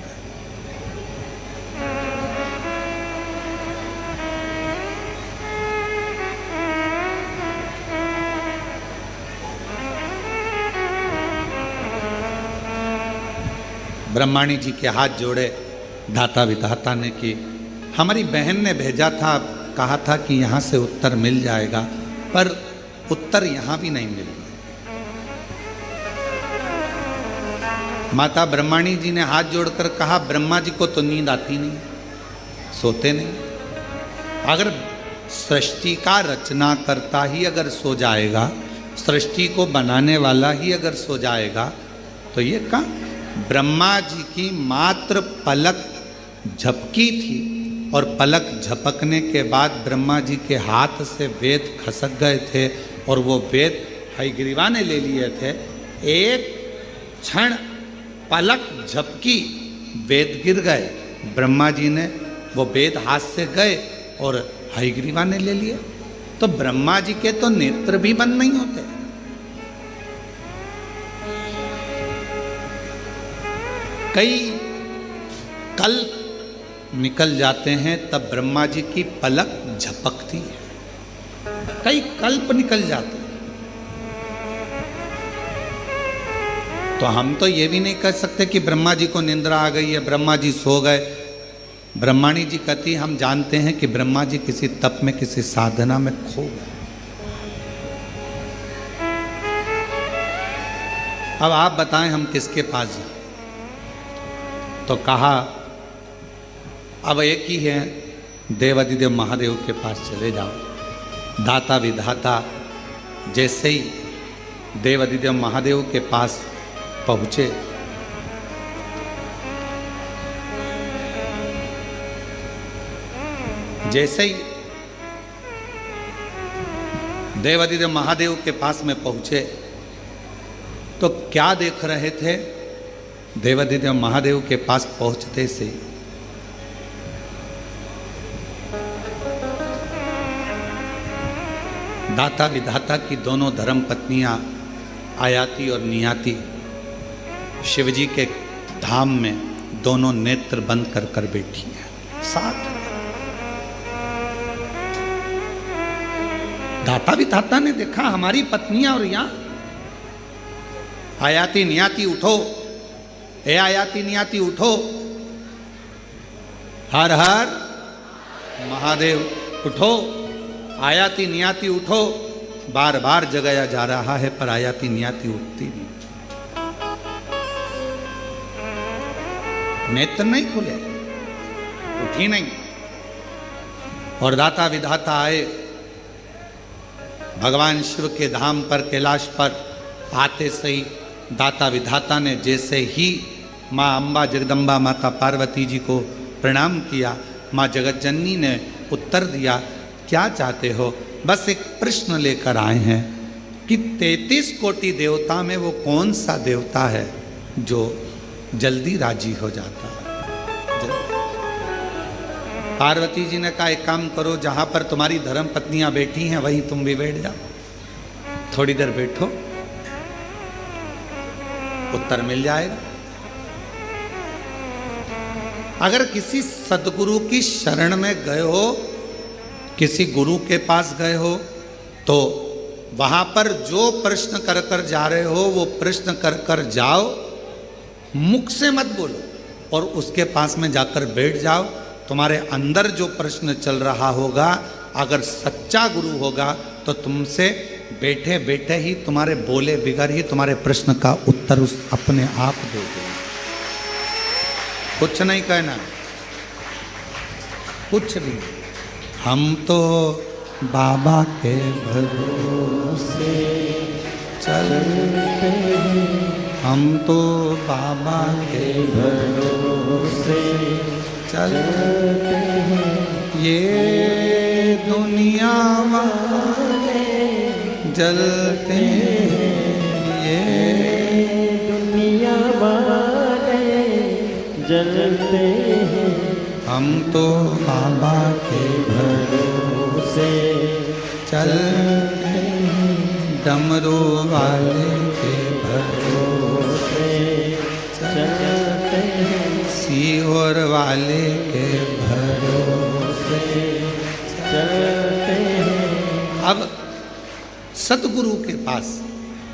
ब्रह्माणी जी के हाथ जोड़े दाता विधाता ने कि हमारी बहन ने भेजा था, कहा था कि यहाँ से उत्तर मिल जाएगा, पर उत्तर यहाँ भी नहीं मिल रहा। माता ब्रह्माणी जी ने हाथ जोड़कर कहा, ब्रह्मा जी को तो नींद आती नहीं, सोते नहीं। अगर सृष्टि का रचना करता ही अगर सो जाएगा, सृष्टि को बनाने वाला ही अगर सो जाएगा, तो ये कहाँ? ब्रह्मा जी की मात्र पलक झपकी थी और पलक झपकने के बाद ब्रह्मा जी के हाथ से वेद खसक गए थे और वो वेद हयग्रीवा ने ले लिए थे। एक क्षण पलक झपकी, वेद गिर गए, ब्रह्मा जी ने वो वेद हाथ से गए और हयग्रीवा ने ले लिए। तो ब्रह्मा जी के तो नेत्र भी बंद नहीं होते। कई कल्प निकल जाते हैं तब ब्रह्मा जी की पलक झपकती है, कई कल्प निकल जाते हैं। तो हम तो ये भी नहीं कह सकते कि ब्रह्मा जी को निंद्रा आ गई है, ब्रह्मा जी सो गए। ब्रह्माणी जी कहती, हम जानते हैं कि ब्रह्मा जी किसी तप में, किसी साधना में खो गए। अब आप बताएं हम किसके पास जाएं? तो कहा अब एक ही है, देवादिदेव महादेव के पास चले जाओ। दाता विधाता जैसे ही देवादिदेव महादेव के पास पहुँचे, जैसे ही देवादिदेव महादेव के पास में पहुँचे तो क्या देख रहे थे? देवादिदेव महादेव के पास पहुँचते से दाता विधाता की दोनों धर्म पत्नियां आयाति और नियाति शिवजी के धाम में दोनों नेत्र बंद कर कर बैठी हैं साथ। दाता विधाता ने देखा हमारी पत्नियां और यहां आयाति नियाति उठो, ए आयाति नियाति उठो, हर हर महादेव उठो, आयाति नियाति उठो। बार बार जगाया जा रहा है पर आयाति नियाति उठती नहीं, नेत्र नहीं खुले, उठी नहीं। और दाता विधाता आए भगवान शिव के धाम पर, कैलाश पर आते सही दाता विधाता ने जैसे ही माँ अम्बा जगदम्बा माता पार्वती जी को प्रणाम किया, माँ जगतजननी ने उत्तर दिया, क्या चाहते हो? बस एक प्रश्न लेकर आए हैं कि 33 कोटि देवता में वो कौन सा देवता है जो जल्दी राजी हो जाता है? पार्वती जी ने कहा एक काम करो, जहां पर तुम्हारी धर्म पत्नियां बैठी हैं वहीं तुम भी बैठ जाओ, थोड़ी देर बैठो, उत्तर मिल जाएगा। अगर किसी सदगुरु की शरण में गए हो, किसी गुरु के पास गए हो, तो वहां पर जो प्रश्न कर कर जा रहे हो वो प्रश्न कर कर जाओ, मुख से मत बोलो और उसके पास में जाकर बैठ जाओ। तुम्हारे अंदर जो प्रश्न चल रहा होगा, अगर सच्चा गुरु होगा तो तुमसे बैठे बैठे ही तुम्हारे बोले बिगड़ ही तुम्हारे प्रश्न का उत्तर उस अपने आप दे देगा। कुछ नहीं कहना, कुछ नहीं। हम तो बाबा के भरोसे चलते हैं, हम तो बाबा के भरोसे चलते हैं, ये दुनिया वाले जलते हैं, ये दुनिया वाले जलते हैं, हम तो बाबा के भरोसे चलते हैं, डमरू वाले के भरोसे चलते हैं, सीहोर वाले के भरोसे चलते हैं। अब सतगुरु के पास,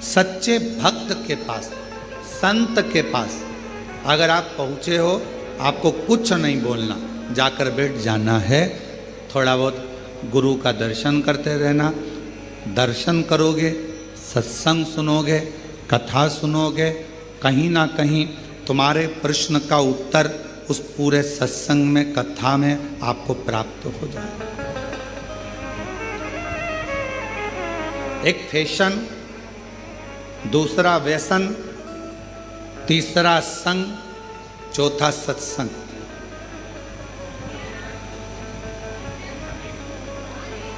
सच्चे भक्त के पास, संत के पास अगर आप पहुँचे हो, आपको कुछ नहीं बोलना, जाकर बैठ जाना है। थोड़ा बहुत गुरु का दर्शन करते रहना। दर्शन करोगे, सत्संग सुनोगे, कथा सुनोगे, कहीं ना कहीं तुम्हारे प्रश्न का उत्तर उस पूरे सत्संग में, कथा में आपको प्राप्त हो जाएगा। एक फैशन, दूसरा व्यसन, तीसरा संग, चौथा सत्संग।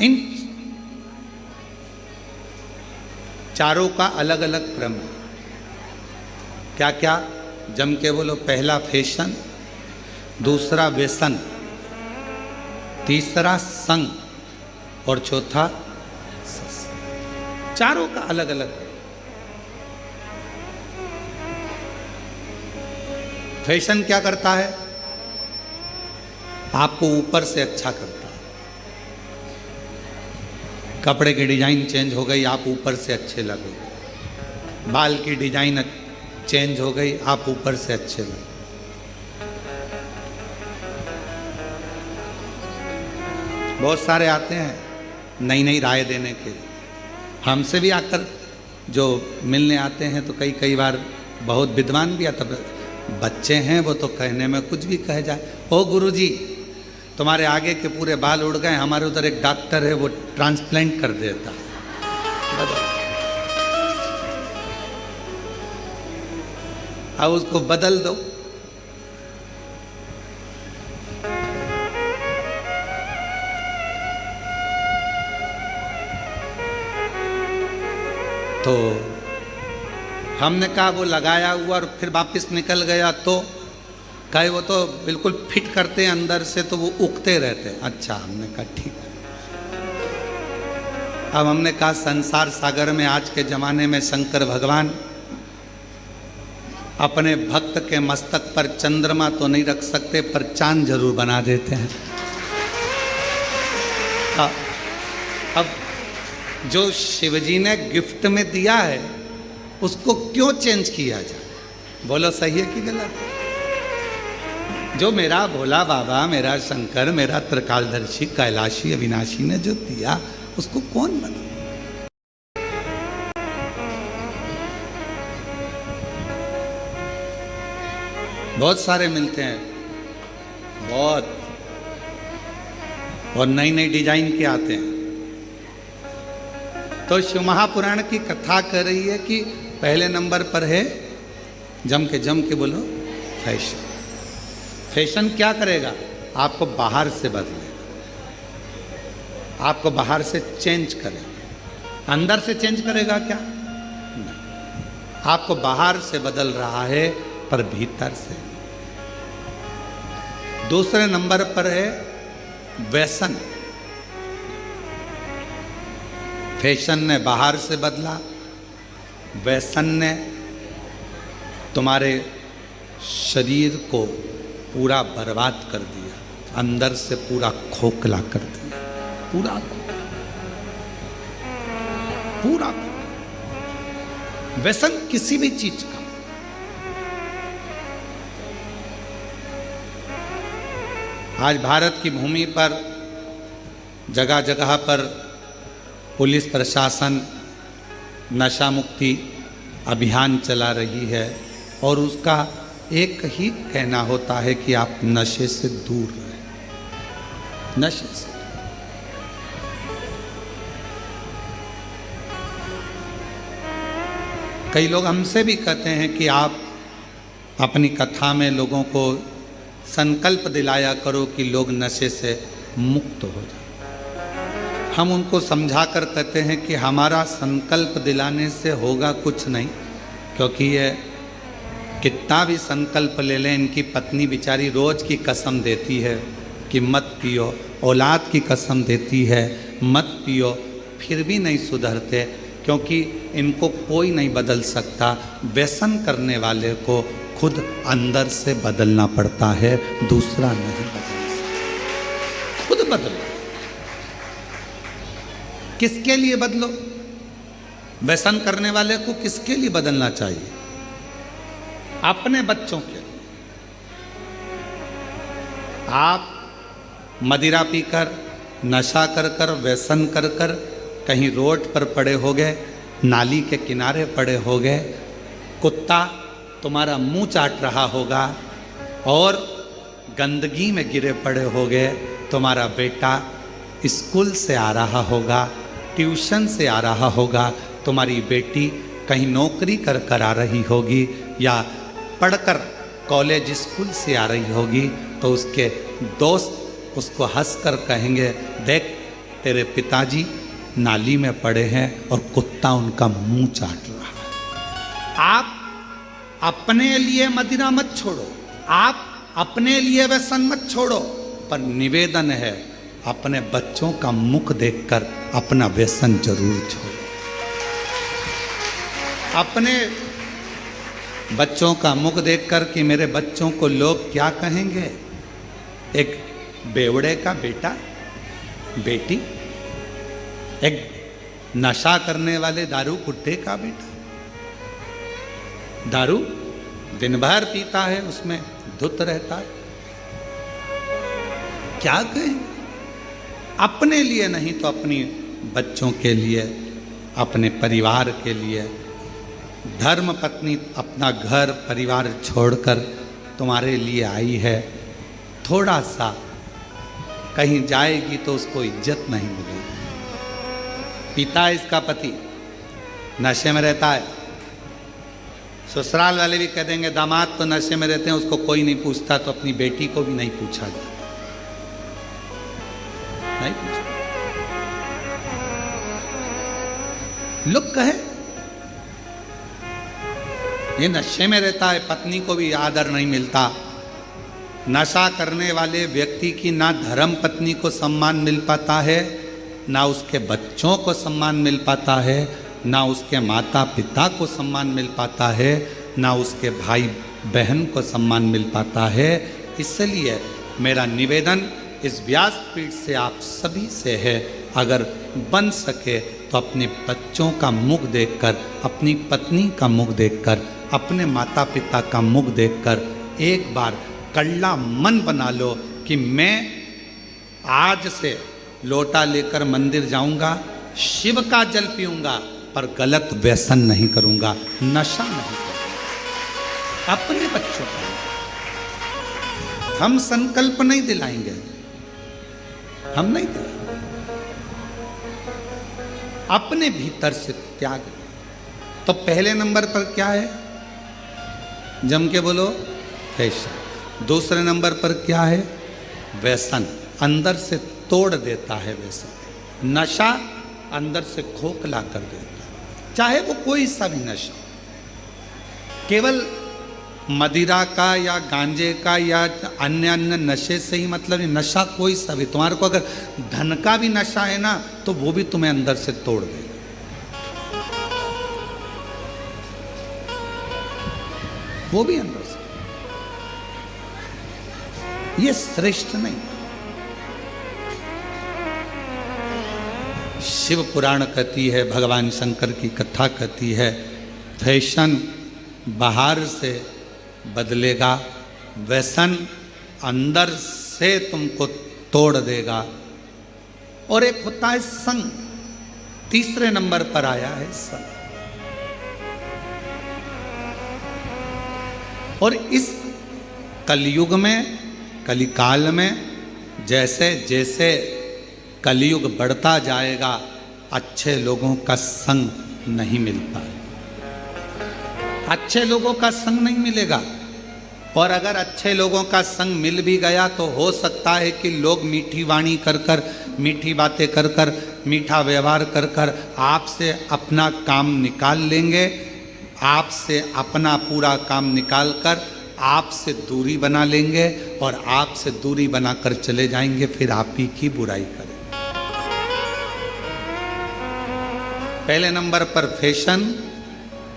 इन चारों का अलग अलग क्रम है। क्या क्या? जम के बोलो। पहला फैशन, दूसरा व्यसन, तीसरा संग और चौथा सत्संग। चारों का अलग अलग। फैशन क्या करता है? आपको ऊपर से अच्छा करता है। कपड़े की डिजाइन चेंज हो गई, आप ऊपर से अच्छे लगोगे। बाल की डिजाइन चेंज हो गई, आप ऊपर से अच्छे लगे। बहुत सारे आते हैं नई नई राय देने के, हमसे भी आकर जो मिलने आते हैं तो कई बार बहुत विद्वान भी आता। बच्चे हैं वो तो कहने में कुछ भी कह जाए। ओ गुरुजी, तुम्हारे आगे के पूरे बाल उड़ गए, हमारे उधर एक डॉक्टर है वो ट्रांसप्लांट कर देता। बदल, अब उसको बदल दो। तो हमने कहा वो लगाया हुआ और फिर वापस निकल गया, तो कहे वो तो बिल्कुल फिट करते हैं अंदर से, तो वो उगते रहते हैं। अच्छा, हमने कहा ठीक है। अब हमने कहा संसार सागर में आज के जमाने में शंकर भगवान अपने भक्त के मस्तक पर चंद्रमा तो नहीं रख सकते, पर चांद जरूर बना देते हैं। अब जो शिवजी ने गिफ्ट में दिया है उसको क्यों चेंज किया जाए? बोलो सही है कि गलत है? जो मेरा भोला बाबा, मेरा शंकर, मेरा त्रिकालदर्शी कैलाशी अविनाशी ने जो दिया उसको कौन बना? बहुत सारे मिलते हैं, बहुत, और नई नई डिजाइन के आते हैं। तो शिव महापुराण की कथा कर रही है कि पहले नंबर पर है, जम के बोलो, फैशन। फैशन क्या करेगा? आपको बाहर से बदलेगा, आपको बाहर से चेंज करेगा। अंदर से चेंज करेगा क्या? नहीं। आपको बाहर से बदल रहा है पर भीतर से। दूसरे नंबर पर है व्यसन। फैशन ने बाहर से बदला, व्यसन ने तुम्हारे शरीर को पूरा बर्बाद कर दिया, अंदर से पूरा खोखला कर दिया, पूरा पूरा। व्यसन किसी भी चीज का, आज भारत की भूमि पर जगह जगह पर पुलिस प्रशासन नशा मुक्ति अभियान चला रही है, और उसका एक ही कहना होता है कि आप नशे से दूर रहें, नशे से। कई लोग हमसे भी कहते हैं कि आप अपनी कथा में लोगों को संकल्प दिलाया करो कि लोग नशे से मुक्त हो जाए। हम उनको समझा कर कहते हैं कि हमारा संकल्प दिलाने से होगा कुछ नहीं, क्योंकि ये कितना भी संकल्प ले लें, इनकी पत्नी बेचारी रोज की कसम देती है कि मत पियो, औलाद की कसम देती है मत पियो, फिर भी नहीं सुधरते, क्योंकि इनको कोई नहीं बदल सकता। व्यसन करने वाले को खुद अंदर से बदलना पड़ता है, दूसरा नहीं बदल सकता। खुद बदलो। किसके लिए बदलो? व्यसन करने वाले को किसके लिए बदलना चाहिए? अपने बच्चों के लिए। आप मदिरा पीकर, नशा कर कर, व्यसन कर कर कहीं रोड पर पड़े हो गए, नाली के किनारे पड़े हो गए, कुत्ता तुम्हारा मुंह चाट रहा होगा, और गंदगी में गिरे पड़े हो गए, तुम्हारा बेटा स्कूल से आ रहा होगा, ट्यूशन से आ रहा होगा, तुम्हारी बेटी कहीं नौकरी कर कर आ रही होगी, या पढ़कर कॉलेज स्कूल से आ रही होगी, तो उसके दोस्त उसको हंसकर कहेंगे, देख तेरे पिताजी नाली में पड़े हैं और कुत्ता उनका मुंह चाट रहा है। आप अपने लिए मदिरा मत छोड़ो, आप अपने लिए व्यसन मत छोड़ो, पर निवेदन है अपने बच्चों का मुख देखकर अपना व्यसन जरूर छोड़ो। अपने बच्चों का मुख देखकर कि मेरे बच्चों को लोग क्या कहेंगे। एक बेवड़े का बेटा, बेटी, एक नशा करने वाले दारू कुट्टे का बेटा, दारू दिन भर पीता है, उसमें धुत रहता है, क्या कहेंगे? अपने लिए नहीं तो अपनी बच्चों के लिए, अपने परिवार के लिए। धर्म पत्नी अपना घर परिवार छोड़कर तुम्हारे लिए आई है, थोड़ा सा कहीं जाएगी तो उसको इज्जत नहीं मिलेगी। पिता है इसका पति, नशे में रहता है, ससुराल वाले भी कह देंगे दामाद तो नशे में रहते हैं, उसको कोई नहीं पूछता, तो अपनी बेटी को भी नहीं पूछा जाता, नहीं पूछता। लोग कहे ये नशे में रहता है, पत्नी को भी आदर नहीं मिलता। नशा करने वाले व्यक्ति की ना धर्म पत्नी को सम्मान मिल पाता है, ना उसके बच्चों को सम्मान मिल पाता है, ना उसके माता पिता को सम्मान मिल पाता है, ना उसके भाई बहन को सम्मान मिल पाता है। इसलिए मेरा निवेदन इस व्यासपीठ से आप सभी से है, अगर बन सके तो अपने बच्चों का मुख देखकर, अपनी पत्नी का मुख देखकर, अपने माता पिता का मुख देखकर एक बार कड़ला मन बना लो कि मैं आज से लोटा लेकर मंदिर जाऊंगा, शिव का जल पीऊंगा, पर गलत व्यसन नहीं करूंगा, नशा नहीं करूंगा। अपने बच्चों का हम संकल्प नहीं दिलाएंगे, हम नहीं दिलाएंगे, अपने भीतर से त्याग। तो पहले नंबर पर क्या है? जम के बोलो, फैशन। दूसरे नंबर पर क्या है? व्यसन, अंदर से तोड़ देता है व्यसन। नशा अंदर से खोखला कर देता है, चाहे वो कोई सा भी नशा, केवल मदिरा का या गांजे का या अन्य अन्य नशे से ही मतलब नहीं, नशा कोई सा भी। तुम्हारे को अगर धन का भी नशा है ना, तो वो भी तुम्हें अंदर से तोड़ देगा। वो भी अंदर से, ये श्रेष्ठ नहीं। शिव पुराण कहती है, भगवान शंकर की कथा कहती है, फैशन बाहर से बदलेगा, व्यसन अंदर से तुमको तोड़ देगा। और एक होता है संग, तीसरे नंबर पर आया है संग। और इस कलयुग में, कलिकाल में, जैसे जैसे कलयुग बढ़ता जाएगा, अच्छे लोगों का संग नहीं मिलता है, अच्छे लोगों का संग नहीं मिलेगा। और अगर अच्छे लोगों का संग मिल भी गया तो हो सकता है कि लोग मीठी वाणी कर कर, मीठी बातें कर कर, मीठा व्यवहार कर कर आपसे अपना काम निकाल लेंगे, आपसे अपना पूरा काम निकाल कर आपसे दूरी बना लेंगे, और आपसे दूरी बनाकर चले जाएंगे, फिर आप ही की बुराई करें। पहले नंबर पर फैशन,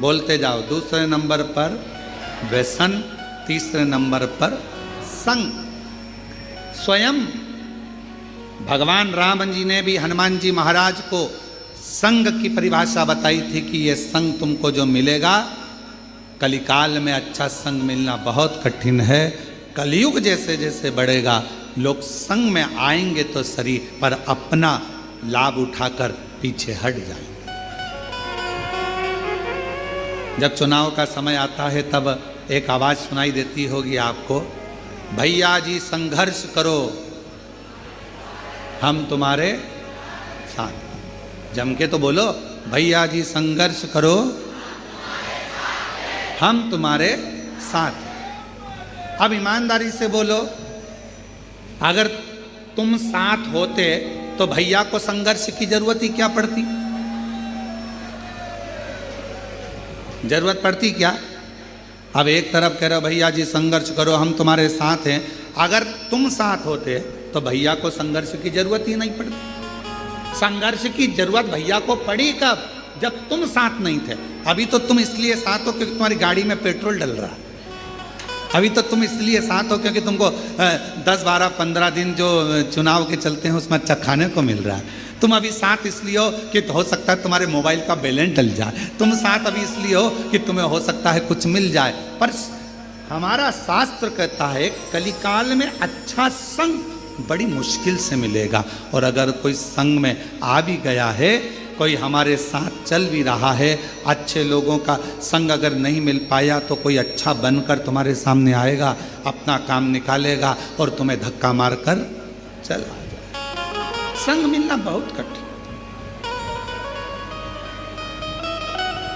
बोलते जाओ। दूसरे नंबर पर व्यसन, तीसरे नंबर पर संग। स्वयं भगवान राम जी ने भी हनुमान जी महाराज को संग की परिभाषा बताई थी कि ये संग तुमको जो मिलेगा, कलिकाल में अच्छा संग मिलना बहुत कठिन है। कलयुग जैसे जैसे बढ़ेगा, लोग संग में आएंगे तो सही, पर अपना लाभ उठाकर पीछे हट जाएंगे। जब चुनाव का समय आता है तब एक आवाज सुनाई देती होगी आपको, भैया जी संघर्ष करो, हम तुम्हारे साथ। जम के तो बोलो, भैया जी संघर्ष करो, हम तुम्हारे साथ। अब ईमानदारी से बोलो, अगर तुम साथ होते तो भैया को संघर्ष की जरूरत ही क्या पड़ती? जरूरत पड़ती क्या? अब एक तरफ कह रहे हो भैया जी संघर्ष करो, हम तुम्हारे साथ हैं। अगर तुम साथ होते तो भैया को संघर्ष की जरूरत ही नहीं पड़ती। संघर्ष की जरूरत भैया को पड़ी कब? जब तुम साथ नहीं थे। अभी तो तुम इसलिए साथ हो क्योंकि तुम्हारी गाड़ी में पेट्रोल डल रहा है। अभी तो तुम इसलिए साथ हो क्योंकि तुमको 10, 12, 15 दिन जो चुनाव के चलते हैं उसमें अच्छा खाने को मिल रहा है। तुम अभी साथ इसलिए हो कि हो सकता है तुम्हारे मोबाइल का बैलेंस डल जाए। तुम साथ अभी इसलिए हो कि तुम्हें हो सकता है कुछ मिल जाए। पर हमारा शास्त्र कहता है कलिकाल में अच्छा संग बड़ी मुश्किल से मिलेगा। और अगर कोई संग में आ भी गया है, कोई हमारे साथ चल भी रहा है, अच्छे लोगों का संग अगर नहीं मिल पाया तो कोई अच्छा बनकर तुम्हारे सामने आएगा, अपना काम निकालेगा और तुम्हें धक्का मारकर चला जाएगा। संग मिलना बहुत कठिन।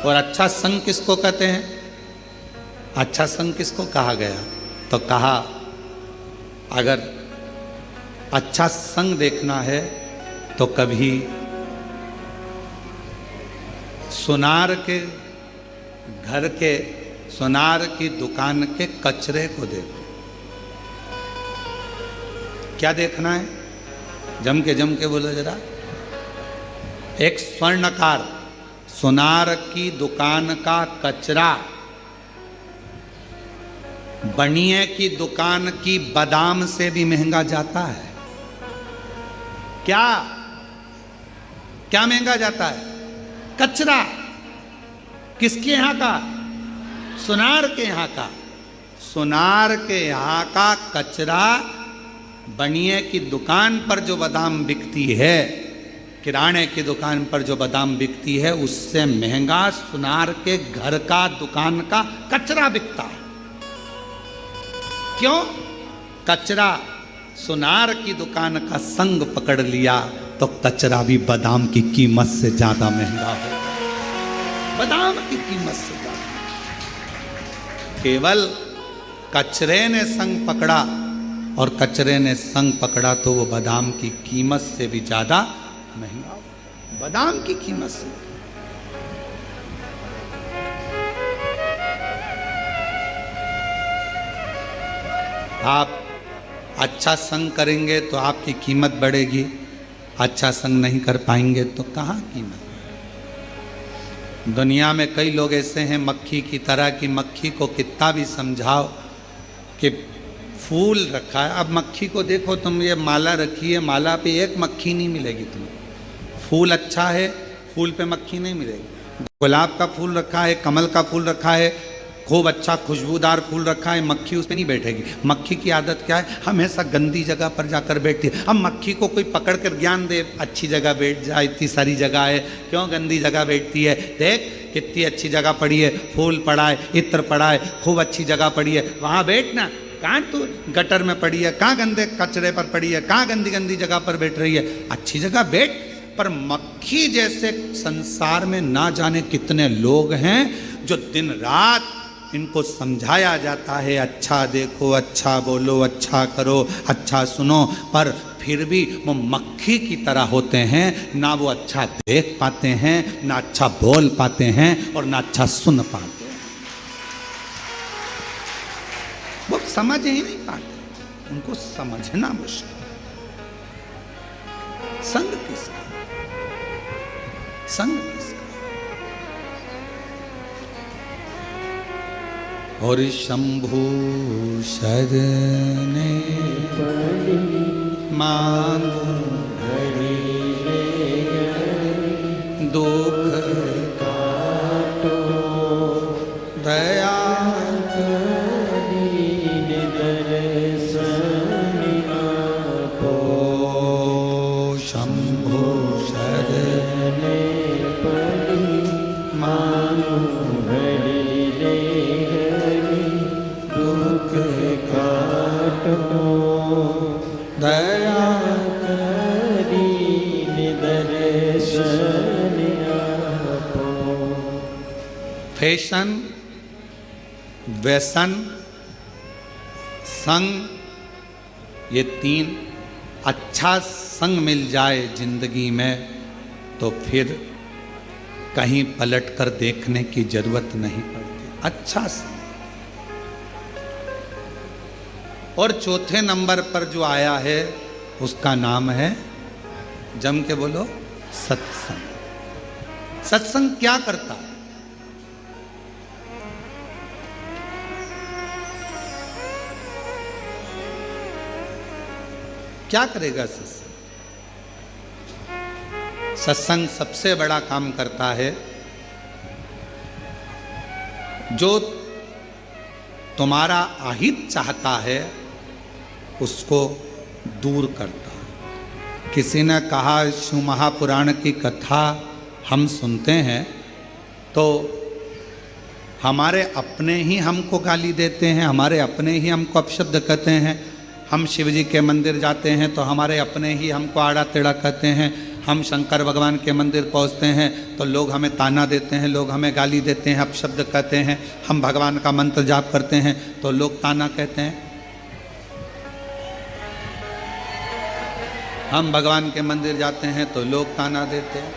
और अच्छा संग किसको कहते हैं? अच्छा संग किसको कहा गया? तो कहा अगर अच्छा संग देखना है तो कभी सुनार के घर के, सुनार की दुकान के कचरे को देखो। क्या देखना है? जम के बोलो जरा। एक स्वर्णकार सुनार की दुकान का कचरा बनिए की दुकान की बादाम से भी महंगा जाता है। क्या क्या महंगा जाता है? कचरा। किसके यहां का? सुनार के यहां का। सुनार के यहां का कचरा बनिए की दुकान पर जो बादाम बिकती है, किराने की दुकान पर जो बादाम बिकती है, उससे महंगा सुनार के घर का दुकान का कचरा बिकता है। क्यों? कचरा सुनार की दुकान का संग पकड़ लिया तो कचरा भी बादाम की कीमत से ज्यादा महंगा हो। बादाम की कीमत से ज्यादा। केवल कचरे ने संग पकड़ा, और कचरे ने संग पकड़ा तो वो बादाम की कीमत से भी ज्यादा महंगा। बादाम की कीमत से। आप अच्छा संग करेंगे तो आपकी कीमत बढ़ेगी, अच्छा संग नहीं कर पाएंगे तो कहाँ कीमत। दुनिया में कई लोग ऐसे हैं मक्खी की तरह की, मक्खी को कितना भी समझाओ कि फूल रखा है। अब मक्खी को देखो तुम, ये माला रखी है, माला पे एक मक्खी नहीं मिलेगी तुम्हें। फूल अच्छा है, फूल पे मक्खी नहीं मिलेगी। गुलाब का फूल रखा है, कमल का फूल रखा है, खूब अच्छा खुशबूदार फूल रखा है, मक्खी उस पर नहीं बैठेगी। मक्खी की आदत क्या है? हमेशा गंदी जगह पर जाकर बैठती है। अब मक्खी को कोई पकड़ कर ज्ञान दे, अच्छी जगह बैठ जाए, इतनी सारी जगह है, क्यों गंदी जगह बैठती है? देख कितनी अच्छी जगह पड़ी है, फूल पड़ा है, इत्र पड़ा है, खूब अच्छी जगह पड़ी है, वहाँ बैठना। कहाँ तू गटर में पड़ी है, कहाँ गंदे कचरे पर पड़ी है, कहाँ गंदी गंदी जगह पर बैठ रही है? अच्छी जगह बैठ। पर मक्खी जैसे संसार में ना जाने कितने लोग हैं जो दिन रात इनको समझाया जाता है, अच्छा देखो, अच्छा बोलो, अच्छा करो, अच्छा सुनो, पर फिर भी वो मक्खी की तरह होते हैं। ना वो अच्छा देख पाते हैं, ना अच्छा बोल पाते हैं, और ना अच्छा सुन पाते हैं। वो समझ ही नहीं पाते, उनको समझना मुश्किल। संग किसका? संग किसका? और शंभु शरणे मांगो दुख काटो दया दीन दर्शन आपो। शंभु शरणे पड़ी मानो हरि रे हरि दुख काटो दया दीन दर्शन आपो। फैशन, व्यसन, संग, ये तीन अच्छा संग मिल जाए जिंदगी में तो फिर कहीं पलट कर देखने की जरूरत नहीं पड़ती। अच्छा संग। और चौथे नंबर पर जो आया है उसका नाम है, जम के बोलो, सत्संग। सत्संग क्या करता है? क्या करेगा सत्संग? सत्संग सबसे बड़ा काम करता है, जो तुम्हारा अहित चाहता है उसको दूर करता है। किसी ने कहा, शिव महापुराण की कथा हम सुनते हैं तो हमारे अपने ही हमको गाली देते हैं, हमारे अपने ही हमको अपशब्द कहते हैं, हम शिव जी के मंदिर जाते हैं तो हमारे अपने ही हमको आड़ा टेढ़ा कहते हैं। हम शंकर भगवान के मंदिर पहुंचते हैं तो लोग हमें ताना देते हैं, लोग हमें गाली देते हैं, अपशब्द कहते हैं। हम भगवान का मंत्र जाप करते हैं तो लोग ताना कहते हैं। हम भगवान के मंदिर जाते हैं तो लोग ताना देते हैं,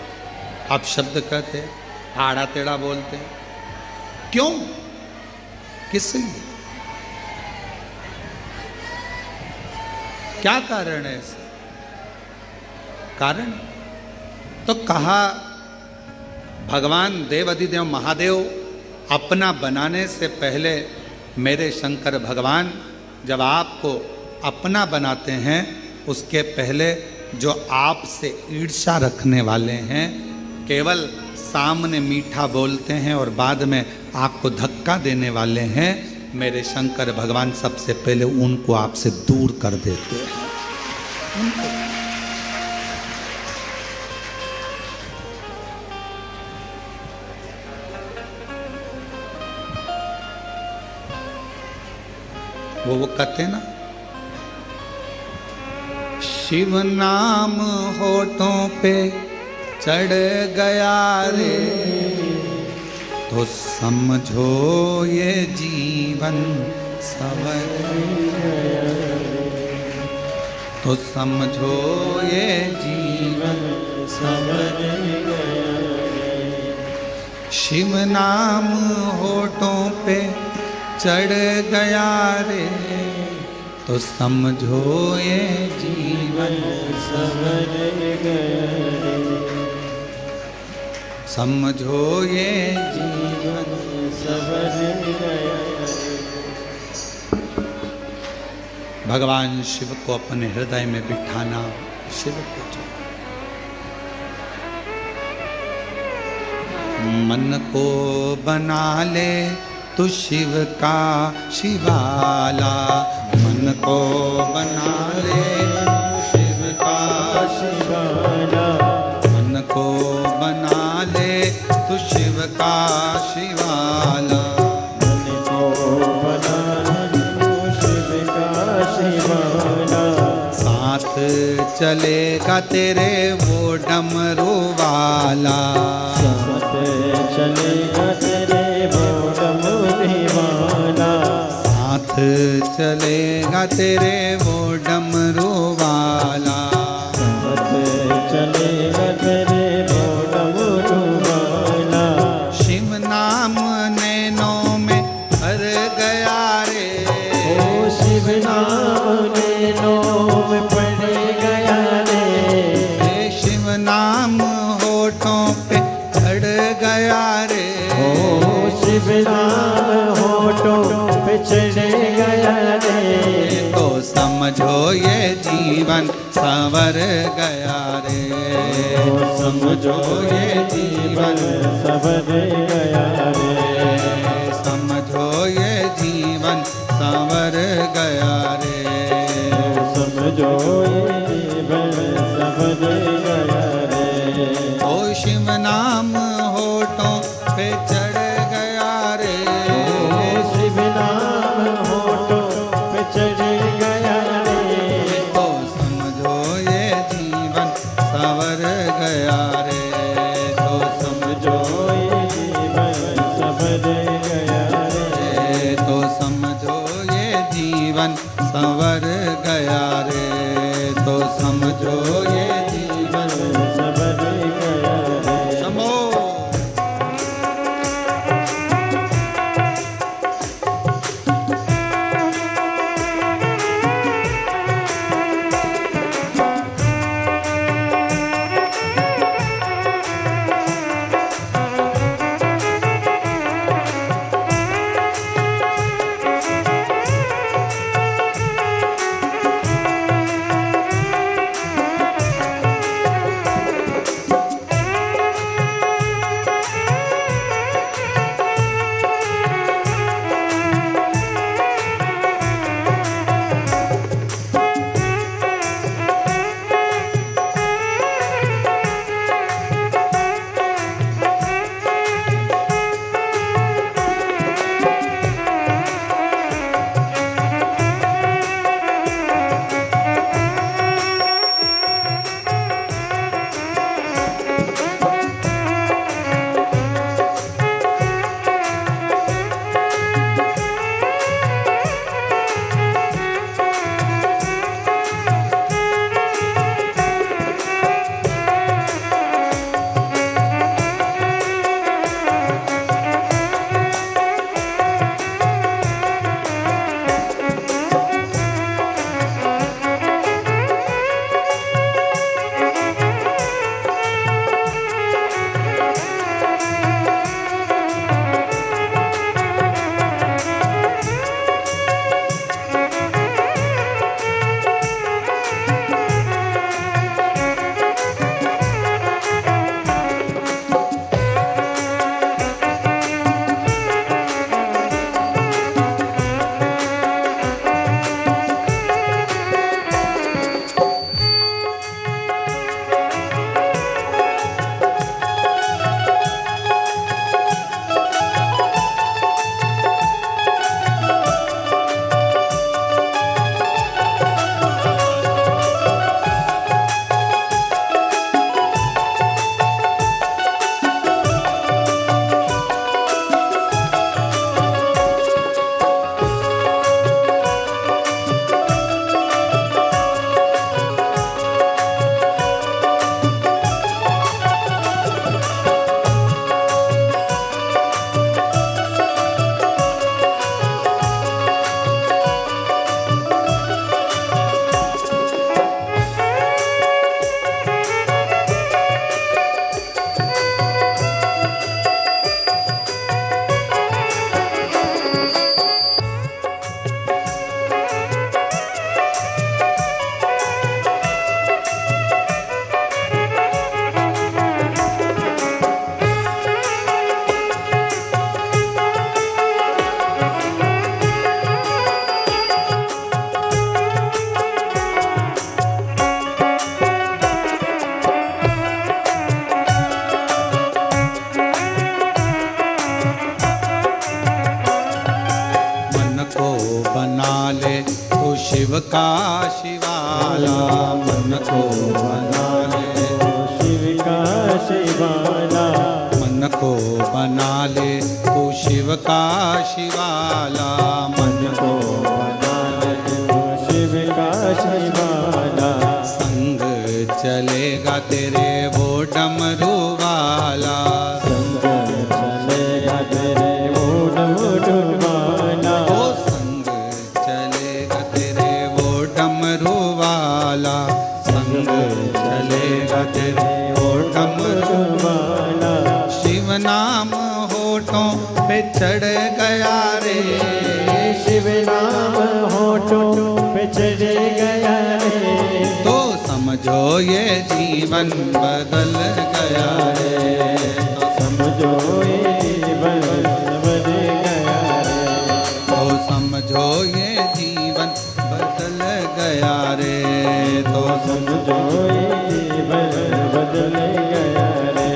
अपशब्द कहते हैं, आड़ा टेढ़ा बोलते हैं। क्यों? किस लिए? क्या कारण है इसका? कारण तो कहा भगवान देव अधिदेव महादेव अपना बनाने से पहले मेरे शंकर भगवान जब आपको अपना बनाते हैं उसके पहले जो आपसे ईर्ष्या रखने वाले हैं, केवल सामने मीठा बोलते हैं और बाद में आपको धक्का देने वाले हैं, मेरे शंकर भगवान सबसे पहले उनको आपसे दूर कर देते हैं। वो कहते ना, शिव नाम होठों पे चढ़ गया रे तो समझो ये जीवन सवर गया, तो समझो ये जीवन सवर गया। शिव नाम होठों पे चढ़ गया रे तो समझो ये जीवन सवर गया, समझो ये जीवन सवर गया। भगवान शिव को अपने हृदय में बिठाना, शिव को मन को बना ले तू शिव का शिवाला, मन को बना ले शिव का शिवाला, मन को बना ले तू शिव का शिवाला, मन को बना तू शिव का शिवाला। साथ चलेगा तेरे वो डमरू वाला, साथ चलेगा तेरे वो डमरू वाला, साथ चलेगा तेरे वो डमरू वाला, साथ चलेगा तेरे वो डमरू वाला। शिव नाम नैनों में भर गया रे, ओ शिव नाम नैनों में पड़ गया रे, शिव नाम होठों पे चढ़ गया रे, ओ शिव नाम होठों पे चढ़ गया रे, तो समझो ये जीवन संवर गया रे, तो समझो ये जीवन सवर गया रे, समझो ये जीवन संवर गया रे, तो समझो ये जीवन सवर गया रे। ओ शिव नाम होठों पे चढ़ गया रे, ओ शिव नाम होठों पे चढ़ गया रे, तो समझो ये जीवन संवर गया रे, तो समझो ये जीवन सवर गया रे, तो समझो ये जीवन संवर गया रे, तो समझो ये जीवन सवर गया रे। समो। शिव का शिवाला मन को बना ले, शिव का शिवाला मन को बना ले, तू शिव का शिवाला मन को बना ले, शिव का शिवाला संग चलेगा तेरे वो डमरू वाला, संग चलेगा तेरे वो डमरू वाला, वो संग चलेगा तेरे वो डमरू वाला, संग चलेगा तेरे वो डमरू वाला। शिव नाम होठों पे चढ़ गया रे, शिव नाम होठों पे चढ़ गया रे, तो समझो ये जीवन बदल गया रे, समझो ये जीवन बदल गया रे, तो समझो ये जीवन बदल गया रे, तो समझो ये जीवन बदल गया रे।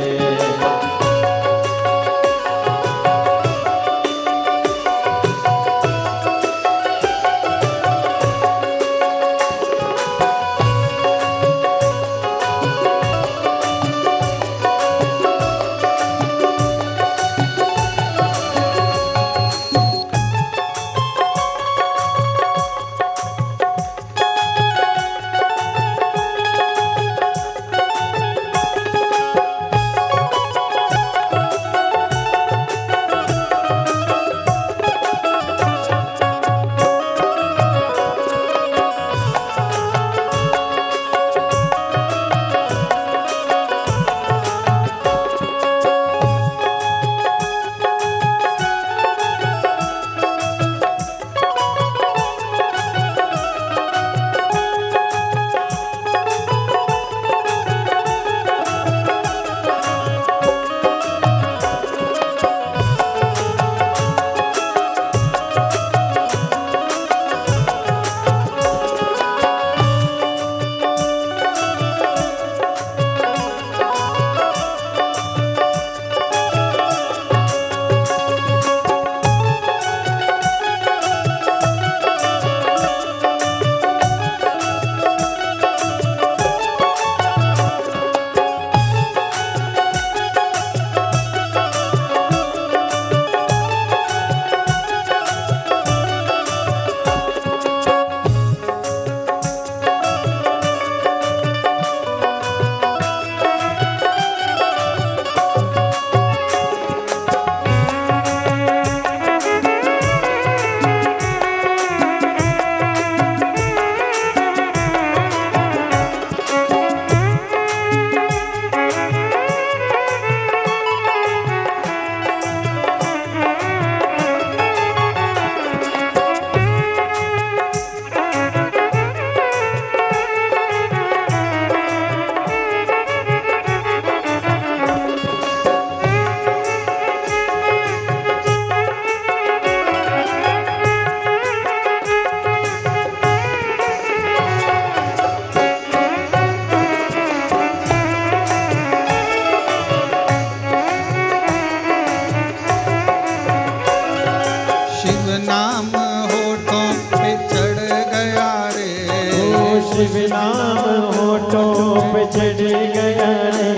शिव नाम होठों पे चढ़ गया रे, ओ शिव नाम होठों पे चढ़ गया रे,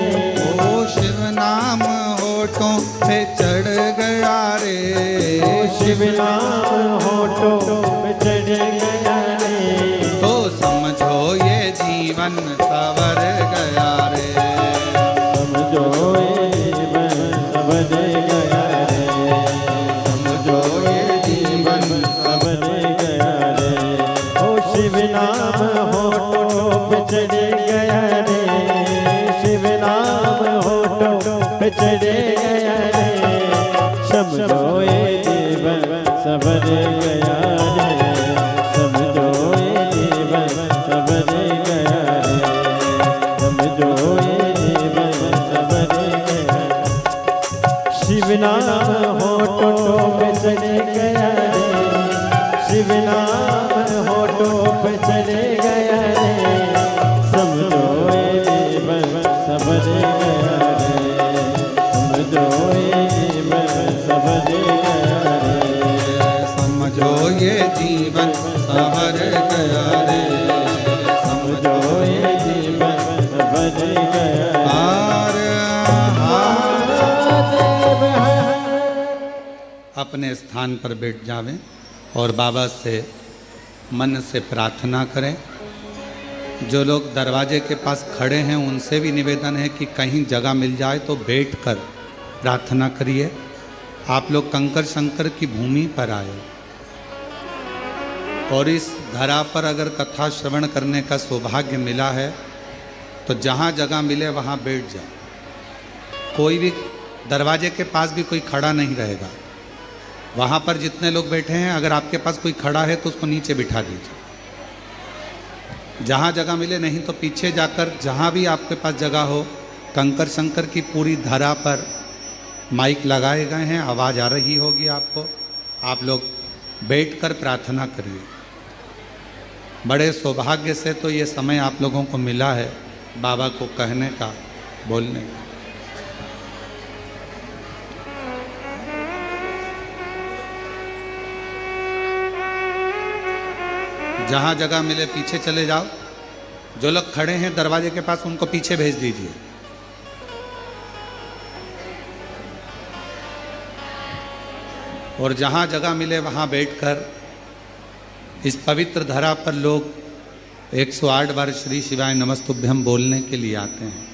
ओ शिव नाम होठों पे चढ़ गया रे, तो समझो ये जीवन सवर गया रे, समझो ये जीवन सवर गया रे, समझो ये जीवन सवर गया रे। ओ शिव नाम होठों पे चढ़ गया रे, शिव नाम होठों पे चढ़ गया रे, समझो ये जीवन सवर गया रे, समझो ये जीवन सवर गया रे, समझो ये जीवन सवर गया। शिव नाम होठों पे चढ़ गया रे, शिव नाम होठों पे चढ़ गया रे, समझो ये जीवन सवर गया रे, समझो ये जीवन सवर गया रे, समझो ये जीवन सवर गया अपने स्थान पर बैठ जावें और बाबा से मन से प्रार्थना करें। जो लोग दरवाजे के पास खड़े हैं उनसे भी निवेदन है कि कहीं जगह मिल जाए तो बैठकर प्रार्थना करिए। आप लोग कंकर शंकर की भूमि पर आए और इस धरा पर अगर कथा श्रवण करने का सौभाग्य मिला है तो जहाँ जगह मिले वहाँ बैठ जाओ। कोई भी दरवाजे के पास भी कोई खड़ा नहीं रहेगा। वहाँ पर जितने लोग बैठे हैं अगर आपके पास कोई खड़ा है तो उसको नीचे बिठा दीजिए। जहाँ जगह मिले, नहीं तो पीछे जाकर जहाँ भी आपके पास जगह हो, कंकर शंकर की पूरी धरा पर माइक लगाए गए हैं, आवाज़ आ रही होगी आपको। आप लोग बैठकर प्रार्थना करिए। बड़े सौभाग्य से तो ये समय आप लोगों को मिला है बाबा को कहने का, बोलने का। जहाँ जगह मिले पीछे चले जाओ। जो लोग खड़े हैं दरवाजे के पास उनको पीछे भेज दीजिए। और जहाँ जगह मिले वहाँ बैठकर इस पवित्र धरा पर लोग 108 बार श्री शिवाय नमस्तुभ्यम बोलने के लिए आते हैं,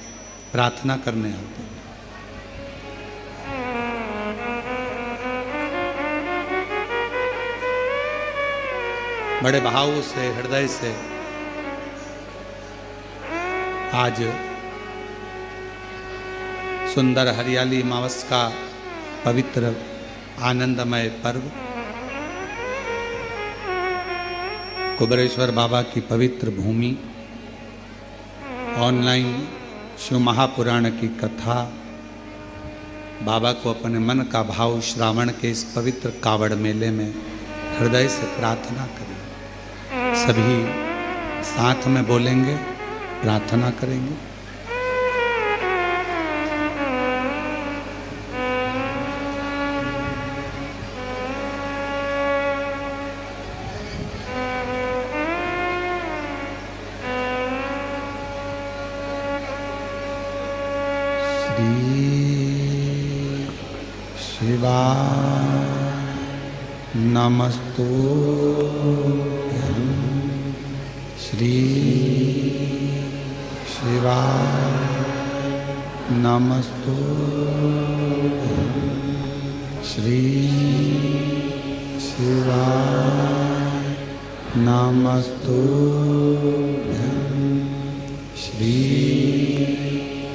प्रार्थना करने आते हैं। बड़े भाव से, हृदय से आज सुंदर हरियाली अमावस का पवित्र आनंदमय पर्व, कुबेरेश्वर बाबा की पवित्र भूमि, ऑनलाइन शिव महापुराण की कथा, बाबा को अपने मन का भाव श्रावण के इस पवित्र कावड़ मेले में हृदय से प्रार्थना करें। सभी साथ में बोलेंगे, प्रार्थना करेंगे। शिवाय नमस्तुभ्यं। श्री शिवाय नमस्तुभ्यं। श्री शिवाय नमस्तुभ्यं। श्री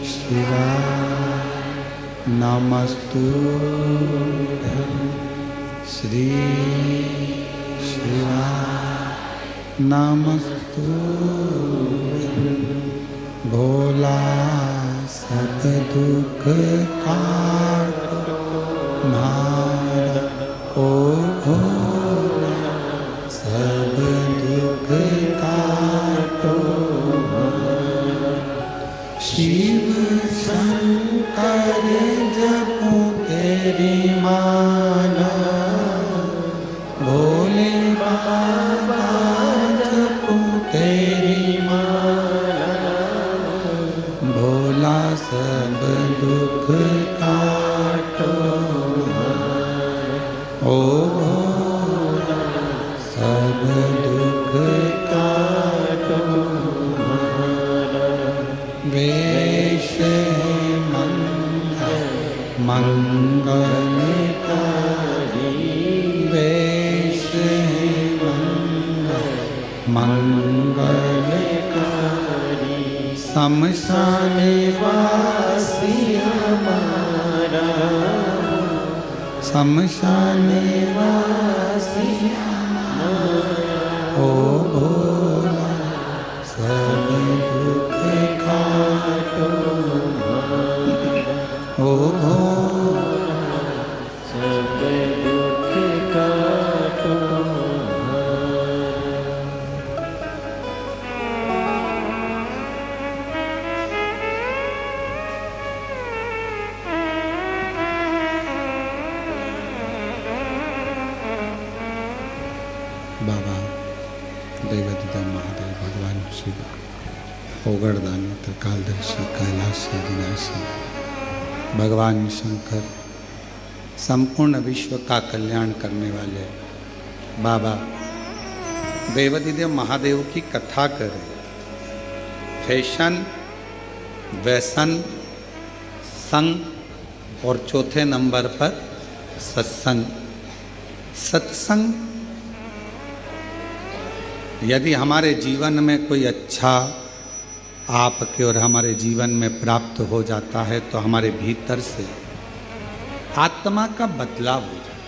शिवाय नमस्तुभ्यं। श्री शिवाय नमस्तुभ्यं। भोला सब दुख काटो हमारा, ओ भोला सब दुख काटो हमारा। शिव शंकर जपो तेरी माला, भोले बाबा जपो तेरी माला। भोला सब दुख काटो हमारा, ओ भोला सब दुख काटो हमारा। वेश मंगलकारी, वेश मंगलकारी। शमशान वासी हमारा, शमशान वासी हमारा। ओ भोला सब दुख काटो हमारा, ओ भोला सब दुख काटो हमारा। बाबा दैवदिदम महादेव भगवान शिव ओगड़दानी त्रिकालदर्शी कैलाशी विनाशी भगवान शंकर संपूर्ण विश्व का कल्याण करने वाले बाबा देवाधिदेव महादेव की कथा करें। फैशन, व्यसन, संग और चौथे नंबर पर सत्संग। सत्संग यदि हमारे जीवन में कोई अच्छा आपके और हमारे जीवन में प्राप्त हो जाता है तो हमारे भीतर से आत्मा का बदलाव हो जाता है।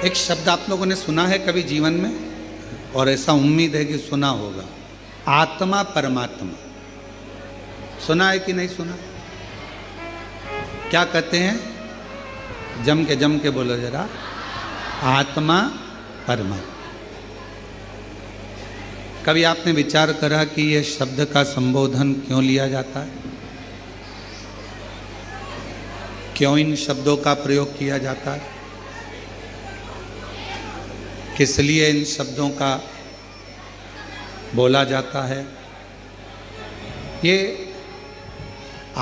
एक शब्द आप लोगों ने सुना है कभी जीवन में, और ऐसा उम्मीद है कि सुना होगा, आत्मा परमात्मा। सुना है कि नहीं सुना? क्या कहते हैं? जम के बोलो जरा, आत्मा परमात्मा। कभी आपने विचार करा कि यह शब्द का संबोधन क्यों लिया जाता है? क्यों इन शब्दों का प्रयोग किया जाता है? किस लिए इन शब्दों का बोला जाता है? ये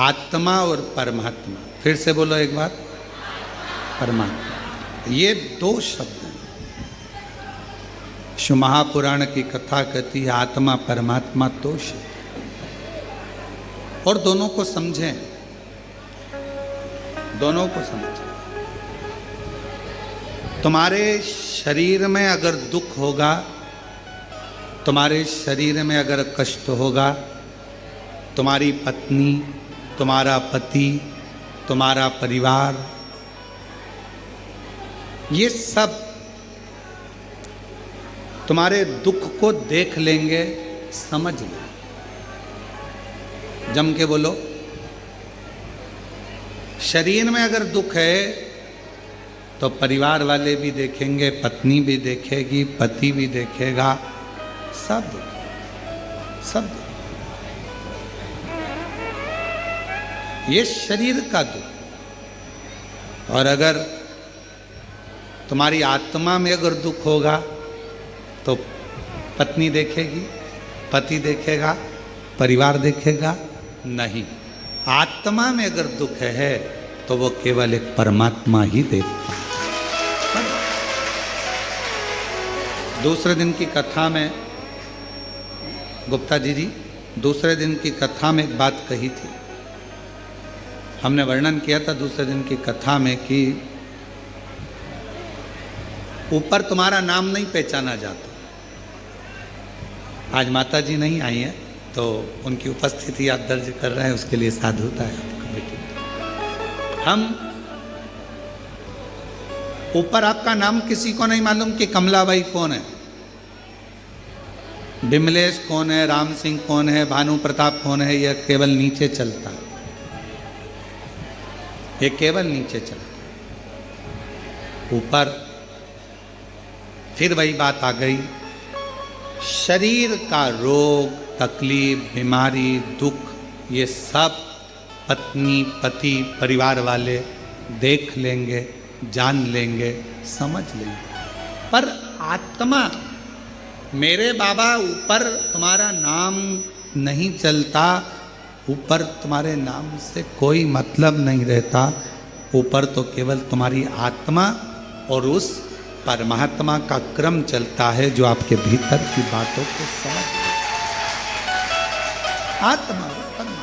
आत्मा और परमात्मा, फिर से बोलो एक बार, परमात्मा, ये दो शब्द हैं। शिव महापुराण की कथा कहती है आत्मा परमात्मा दो शब्द, और दोनों को समझें, दोनों को समझें। तुम्हारे शरीर में अगर दुख होगा, तुम्हारे शरीर में अगर कष्ट होगा, तुम्हारी पत्नी, तुम्हारा पति, तुम्हारा परिवार, ये सब तुम्हारे दुख को देख लेंगे, समझ लेंगे। जम के बोलो, शरीर में अगर दुख है तो परिवार वाले भी देखेंगे, पत्नी भी देखेगी, पति भी देखेगा, सब देखेंगे, सब देखेंगे। ये शरीर का दुख। और अगर तुम्हारी आत्मा में अगर दुख होगा तो पत्नी देखेगी, पति देखेगा, परिवार देखेगा? नहीं। आत्मा में अगर दुख है तो वो केवल एक परमात्मा ही देखता है। दूसरे दिन की कथा में गुप्ता जी दूसरे दिन की कथा में एक बात कही थी। हमने वर्णन किया था दूसरे दिन की कथा में कि ऊपर तुम्हारा नाम नहीं पहचाना जाता। आज माता जी नहीं आई हैं तो उनकी उपस्थिति आप दर्ज कर रहे हैं, उसके लिए साधुता है आपका बेटी। हम ऊपर आपका नाम किसी को नहीं मालूम कि कमलाबाई कौन है, बिमलेश कौन है, राम सिंह कौन है, भानु प्रताप कौन है। यह केवल नीचे चलता है, ये केवल नीचे चलता है। ऊपर फिर वही बात आ गई, शरीर का रोग, तकलीफ, बीमारी, दुख, ये सब पत्नी, पति, परिवार वाले देख लेंगे, जान लेंगे, समझ लेंगे। पर आत्मा, मेरे बाबा, ऊपर तुम्हारा नाम नहीं चलता, ऊपर तुम्हारे नाम से कोई मतलब नहीं रहता। ऊपर तो केवल तुम्हारी आत्मा और उस परमात्मा का क्रम चलता है जो आपके भीतर की बातों को समझ। आत्मा परमात्मा।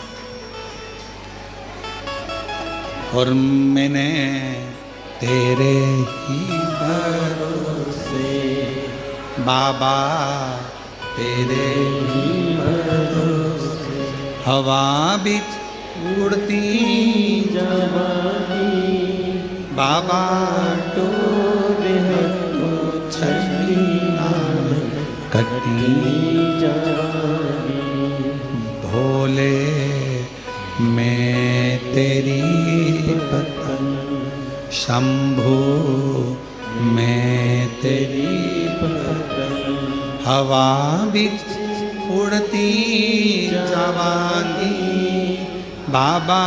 और मैंने तेरे ही भरोसे बाबा, तेरे ही भरोसे हवा बिच उड़ती जवानी बाबा, डोर है तो छड़ी नाम कटी जवानी। भोले मैं तेरी पतंग, शंभू मैं तेरी पतंग, हवा बिच उड़ती जवानी बाबा,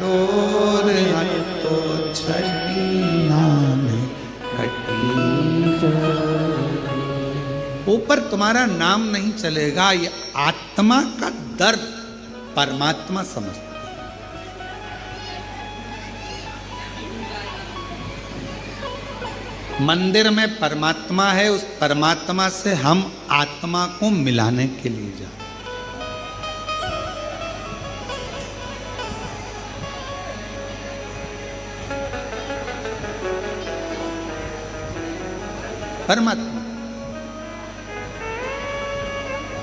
डोर है तो छड़ी नाम कटी। ऊपर तुम्हारा नाम नहीं चलेगा। ये आत्मा का दर्द परमात्मा समझता है। मंदिर में परमात्मा है, उस परमात्मा से हम आत्मा को मिलाने के लिए जा रहे हैं। परमात्मा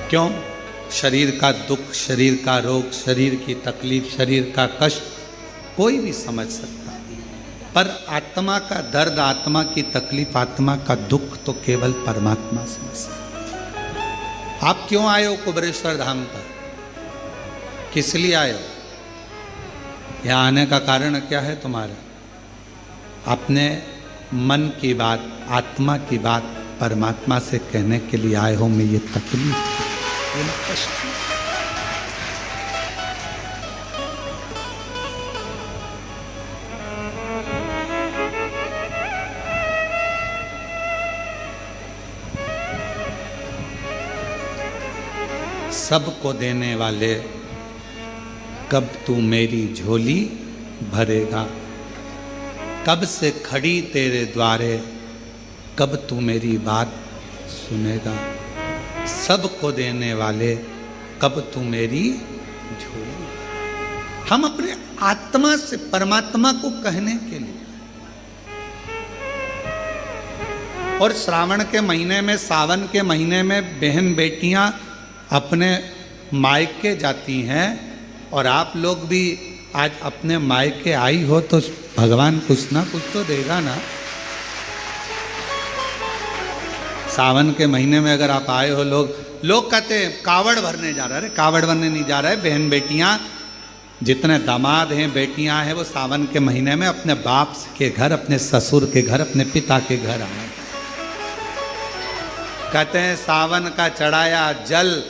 क्यों? शरीर का दुख, शरीर का रोग, शरीर की तकलीफ, शरीर का कष्ट कोई भी समझ सकता है, पर आत्मा का दर्द, आत्मा की तकलीफ, आत्मा का दुख तो केवल परमात्मा समझ सकता है। आप क्यों आए हो कुबेरेश्वर धाम पर? किस लिए आए हो? यहाँ आने का कारण क्या है तुम्हारा? अपने मन की बात, आत्मा की बात परमात्मा से कहने के लिए आए हो। मैं ये तकलीफ, ये कष्ट, सबको देने वाले कब तू मेरी झोली भरेगा? कब से खड़ी तेरे द्वारे, कब तू मेरी बात सुनेगा? सबको देने वाले कब तू मेरी झोली। हम अपने आत्मा से परमात्मा को कहने के लिए, और श्रावण के महीने में, सावन के महीने में बहन बेटियां अपने मायके जाती हैं, और आप लोग भी आज अपने मायके आई हो तो भगवान कुछ ना कुछ तो देगा ना। सावन के महीने में अगर आप आए हो, लोग कहते हैं कावड़ भरने जा रहा है। अरे कावड़ भरने नहीं जा रहा है, बहन बेटियां, जितने दामाद हैं, बेटियां हैं, वो सावन के महीने में अपने बाप के घर, अपने ससुर के घर, अपने पिता के घर आए। कहते हैं सावन का चढ़ाया जल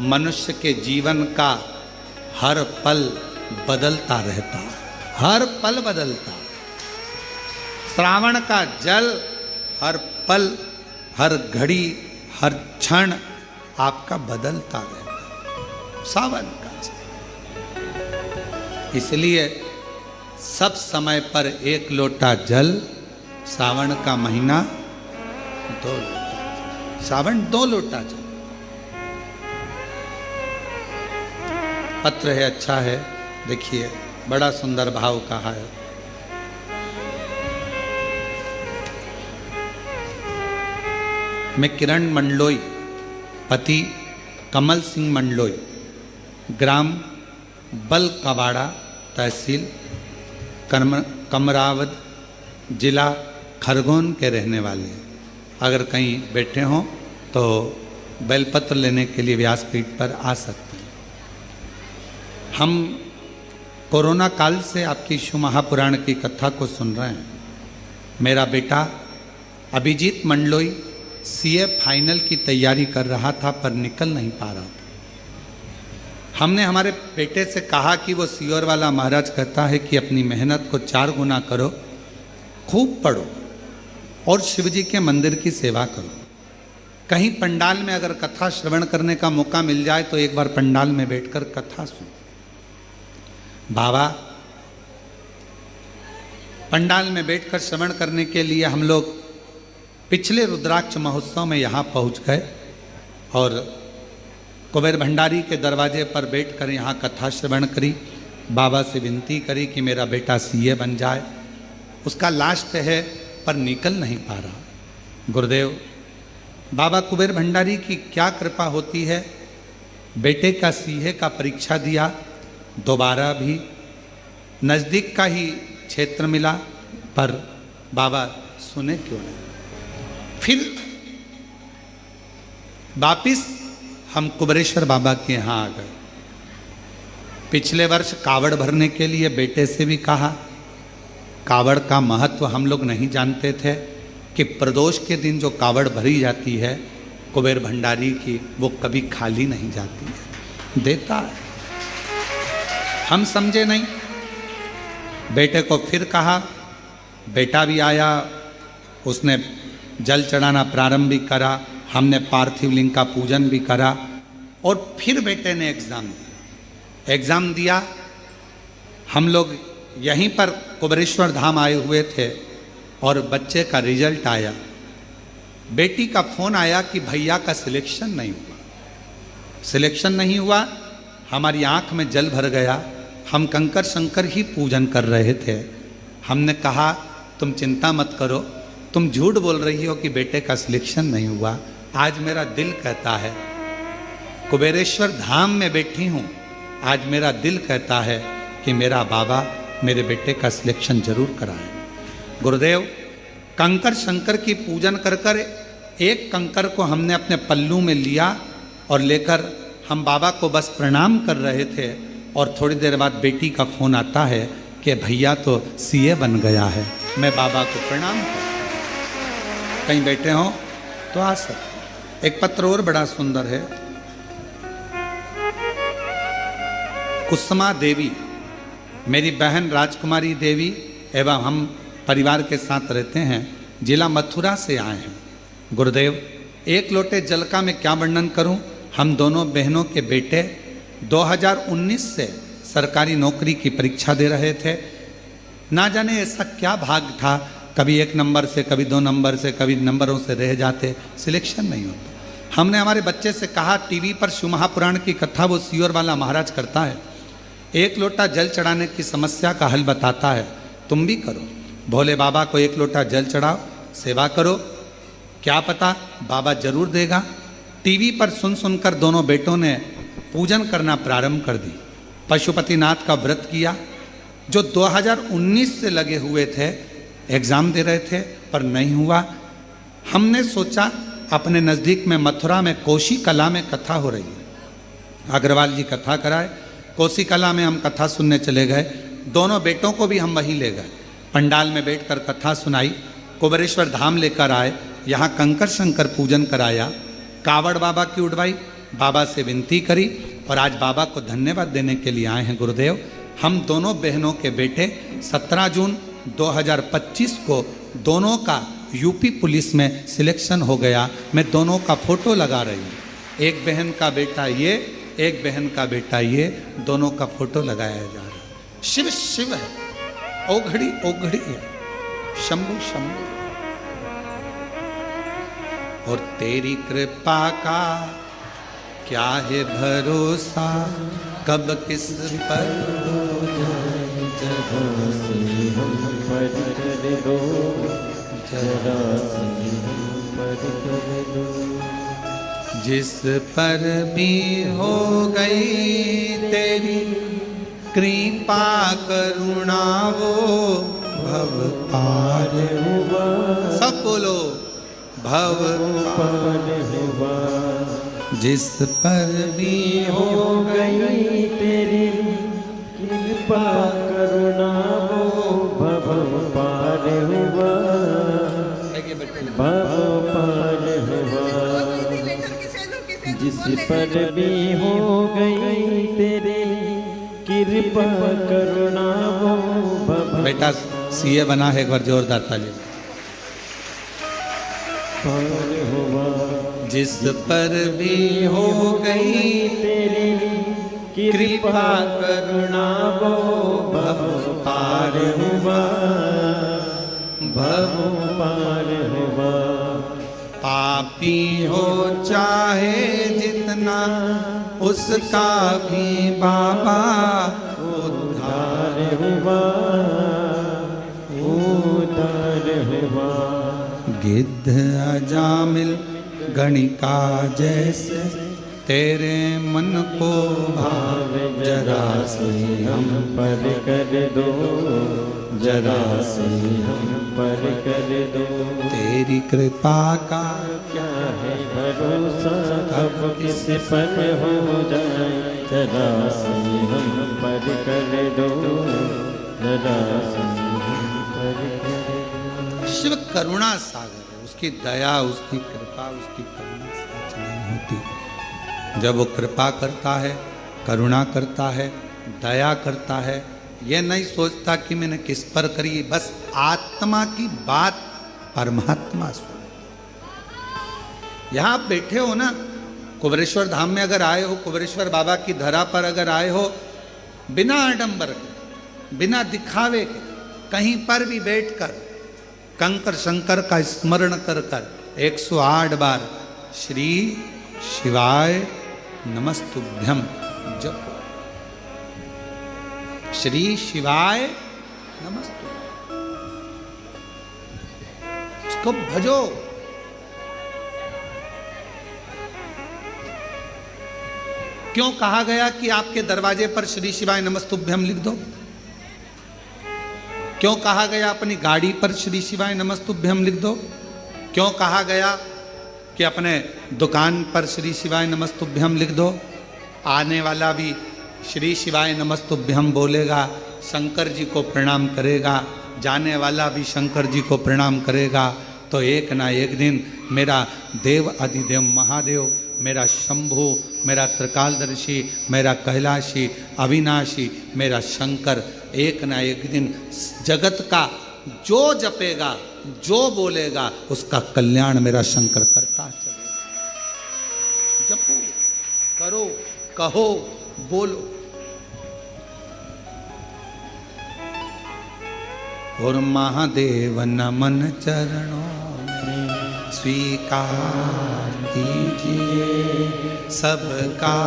मनुष्य के जीवन का हर पल बदलता रहता, हर पल बदलता। श्रावण का जल हर पल, हर घड़ी, हर क्षण आपका बदलता रहता, सावन का जल। इसलिए सब समय पर एक लोटा जल, सावन का महीना 2 लोटा, सावन 2 लोटा जल। पत्र है, अच्छा है, देखिए बड़ा सुंदर भाव कहा है। मैं किरण मंडलोई, पति कमल सिंह मंडलोई, ग्राम बल कबाड़ा, तहसील कमरावद, जिला खरगोन के रहने वाले हैं। अगर कहीं बैठे हों तो बेलपत्र लेने के लिए व्यासपीठ पर आ सकते हैं। हम कोरोना काल से आपकी शिव महापुराण की कथा को सुन रहे हैं। मेरा बेटा अभिजीत मंडलोई सीए फाइनल की तैयारी कर रहा था, पर निकल नहीं पा रहा था। हमने हमारे बेटे से कहा कि वो सीओर वाला महाराज कहता है कि अपनी मेहनत को 4 गुना करो, खूब पढ़ो और शिव जी के मंदिर की सेवा करो। कहीं पंडाल में अगर कथा श्रवण करने का मौका मिल जाए तो एक बार पंडाल में बैठकर कथा सुनो। बाबा पंडाल में बैठकर श्रवण करने के लिए हम लोग पिछले रुद्राक्ष महोत्सव में यहाँ पहुँच गए और कुबेर भंडारी के दरवाजे पर बैठकर यहाँ कथा श्रवण करी। बाबा से विनती करी कि मेरा बेटा सीए बन जाए। उसका लास्ट है पर निकल नहीं पा रहा। गुरुदेव बाबा कुबेर भंडारी की क्या कृपा होती है, बेटे का सीए का परीक्षा दिया, दोबारा भी नज़दीक का ही क्षेत्र मिला, पर बाबा सुने क्यों नहीं। फिर वापिस हम कुबेरेश्वर बाबा के यहाँ आ गए। पिछले वर्ष कावड़ भरने के लिए बेटे से भी कहा। कावड़ का महत्व हम लोग नहीं जानते थे कि प्रदोष के दिन जो कावड़ भरी जाती है कुबेर भंडारी की, वो कभी खाली नहीं जाती है, देता है। हम समझे नहीं। बेटे को फिर कहा, बेटा भी आया, उसने जल चढ़ाना प्रारंभ भी करा, हमने पार्थिव लिंग का पूजन भी करा और फिर बेटे ने एग्ज़ाम दिया। हम लोग यहीं पर कुबेरेश्वर धाम आए हुए थे और बच्चे का रिजल्ट आया। बेटी का फ़ोन आया कि भैया का सिलेक्शन नहीं हुआ। हमारी आंख में जल भर गया। हम कंकर शंकर ही पूजन कर रहे थे। हमने कहा तुम चिंता मत करो, तुम झूठ बोल रही हो कि बेटे का सिलेक्शन नहीं हुआ। आज मेरा दिल कहता है, कुबेरेश्वर धाम में बैठी हूँ, आज मेरा दिल कहता है कि मेरा बाबा मेरे बेटे का सिलेक्शन जरूर कराए। गुरुदेव, कंकर शंकर की पूजन कर कर एक कंकर को हमने अपने पल्लू में लिया और लेकर हम बाबा को बस प्रणाम कर रहे थे और थोड़ी देर बाद बेटी का फ़ोन आता है कि भैया तो सीए बन गया है। मैं बाबा को प्रणाम कर, कहीं बैठे हो तो आ सकते। एक पत्र और बड़ा सुंदर है। कुसुमा देवी, मेरी बहन राजकुमारी देवी एवं हम परिवार के साथ रहते हैं, जिला मथुरा से आए हैं। गुरुदेव, एक लोटे जल का मैं क्या वर्णन करूं। हम दोनों बहनों के बेटे 2019 से सरकारी नौकरी की परीक्षा दे रहे थे। ना जाने ऐसा क्या भाग था, कभी 1 नंबर से, कभी 2 नंबर से, कभी नंबरों से रह जाते, सिलेक्शन नहीं होता। हमने हमारे बच्चे से कहा, टीवी पर शिव महापुराण की कथा वो सियोर वाला महाराज करता है, 1 लोटा जल चढ़ाने की समस्या का हल बताता है, तुम भी करो। भोले बाबा को 1 लोटा जल चढ़ाओ, सेवा करो, क्या पता बाबा जरूर देगा। टीवी पर सुन सुनकर दोनों बेटों ने पूजन करना प्रारंभ कर दी। पशुपतिनाथ का व्रत किया। जो 2019 से लगे हुए थे, एग्ज़ाम दे रहे थे पर नहीं हुआ। हमने सोचा अपने नज़दीक में मथुरा में कोसी कला में कथा हो रही है, अग्रवाल जी कथा कराए। कोसी कला में हम कथा सुनने चले गए। दोनों बेटों को भी हम वहीं ले गए, पंडाल में बैठकर कथा सुनाई। कुबेरेश्वर धाम लेकर आए, यहाँ कंकर शंकर पूजन कराया, कावड़ बाबा की उड़वाई, बाबा से विनती करी और आज बाबा को धन्यवाद देने के लिए आए हैं। गुरुदेव, हम दोनों बहनों के बेटे 17 जून 2025 को दोनों का यूपी पुलिस में सिलेक्शन हो गया। मैं दोनों का फोटो लगा रही हूँ, एक बहन का बेटा ये, एक बहन का बेटा ये, दोनों का फोटो लगाया जा रहा है। शिव शिव है, ओघड़ी ओघड़ी है, शंभु शंभु। और तेरी कृपा का क्या है भरोसा, कब किस पर जिस पर भी हो गई तेरी कृपा करुणा वो भव पार हुआ। सब बोलो, भव पार हुआ। जिस पर भी हो गई तेरी कृपा करुणा वो भव पार हुआ, भव पार हुआ। जिस पर भी हो गई तेरी कृपा करुणा वो भव। बेटा सीए बना है, एक बार जोरदार ताली। जिस पर भी हो गई तेरी कृपा करुणा वो भव पार हुआ, भव पार हुआ। पापी हो चाहे जितना उसका भी बाबा उद्धार हुआ, उद्धार हुआ। गिद्ध अजामिल गणिका जैसे तेरे मन को भाव, जरा से हम पर कर दो, जरा से हम पर कर दो। तेरी कृपा का क्या है भरोसा, अब किस पर हो जाए, जरा से हम पर कर दो, जरा से हम पर कर दो। शिव करुणा सागर है, उसकी दया, उसकी कृपा, उसकी करुणा सच नहीं होती। जब वो कृपा करता है, करुणा करता है, दया करता है, ये नहीं सोचता कि मैंने किस पर करी, बस आत्मा की बात परमात्मा सुन। यहाँ आप बैठे हो ना, कुबेरेश्वर धाम में अगर आए हो, कुबेरेश्वर बाबा की धरा पर अगर आए हो, बिना आडंबर के, बिना दिखावे के, कहीं पर भी बैठकर कंकर शंकर का स्मरण कर कर 108 बार श्री शिवाय नमस्तुभ्यम जपो। श्री शिवाय नमस्तुभ्यम, इसको भजो। क्यों कहा गया कि आपके दरवाजे पर श्री शिवाय नमस्तुभ्यम लिख दो? क्यों कहा गया अपनी गाड़ी पर श्री शिवाय नमस्तुभ्यम लिख दो? क्यों कहा गया कि अपने दुकान पर श्री शिवाय नमस्तुभ्यम लिख दो? आने वाला भी श्री शिवाय नमस्तुभ्यम बोलेगा, शंकर जी को प्रणाम करेगा, जाने वाला भी शंकर जी को प्रणाम करेगा। तो एक ना एक दिन मेरा देव अधिदेव महादेव, मेरा शंभु, मेरा त्रिकालदर्शी, मेरा कैलाशी, अविनाशी, मेरा शंकर, एक ना एक दिन जगत का जो जपेगा, जो बोलेगा, उसका कल्याण मेरा शंकर करता चलेगा। जपो, करो, कहो, बोलो। और महादेव नमन चरणों में स्वीकार कीजिए, सबका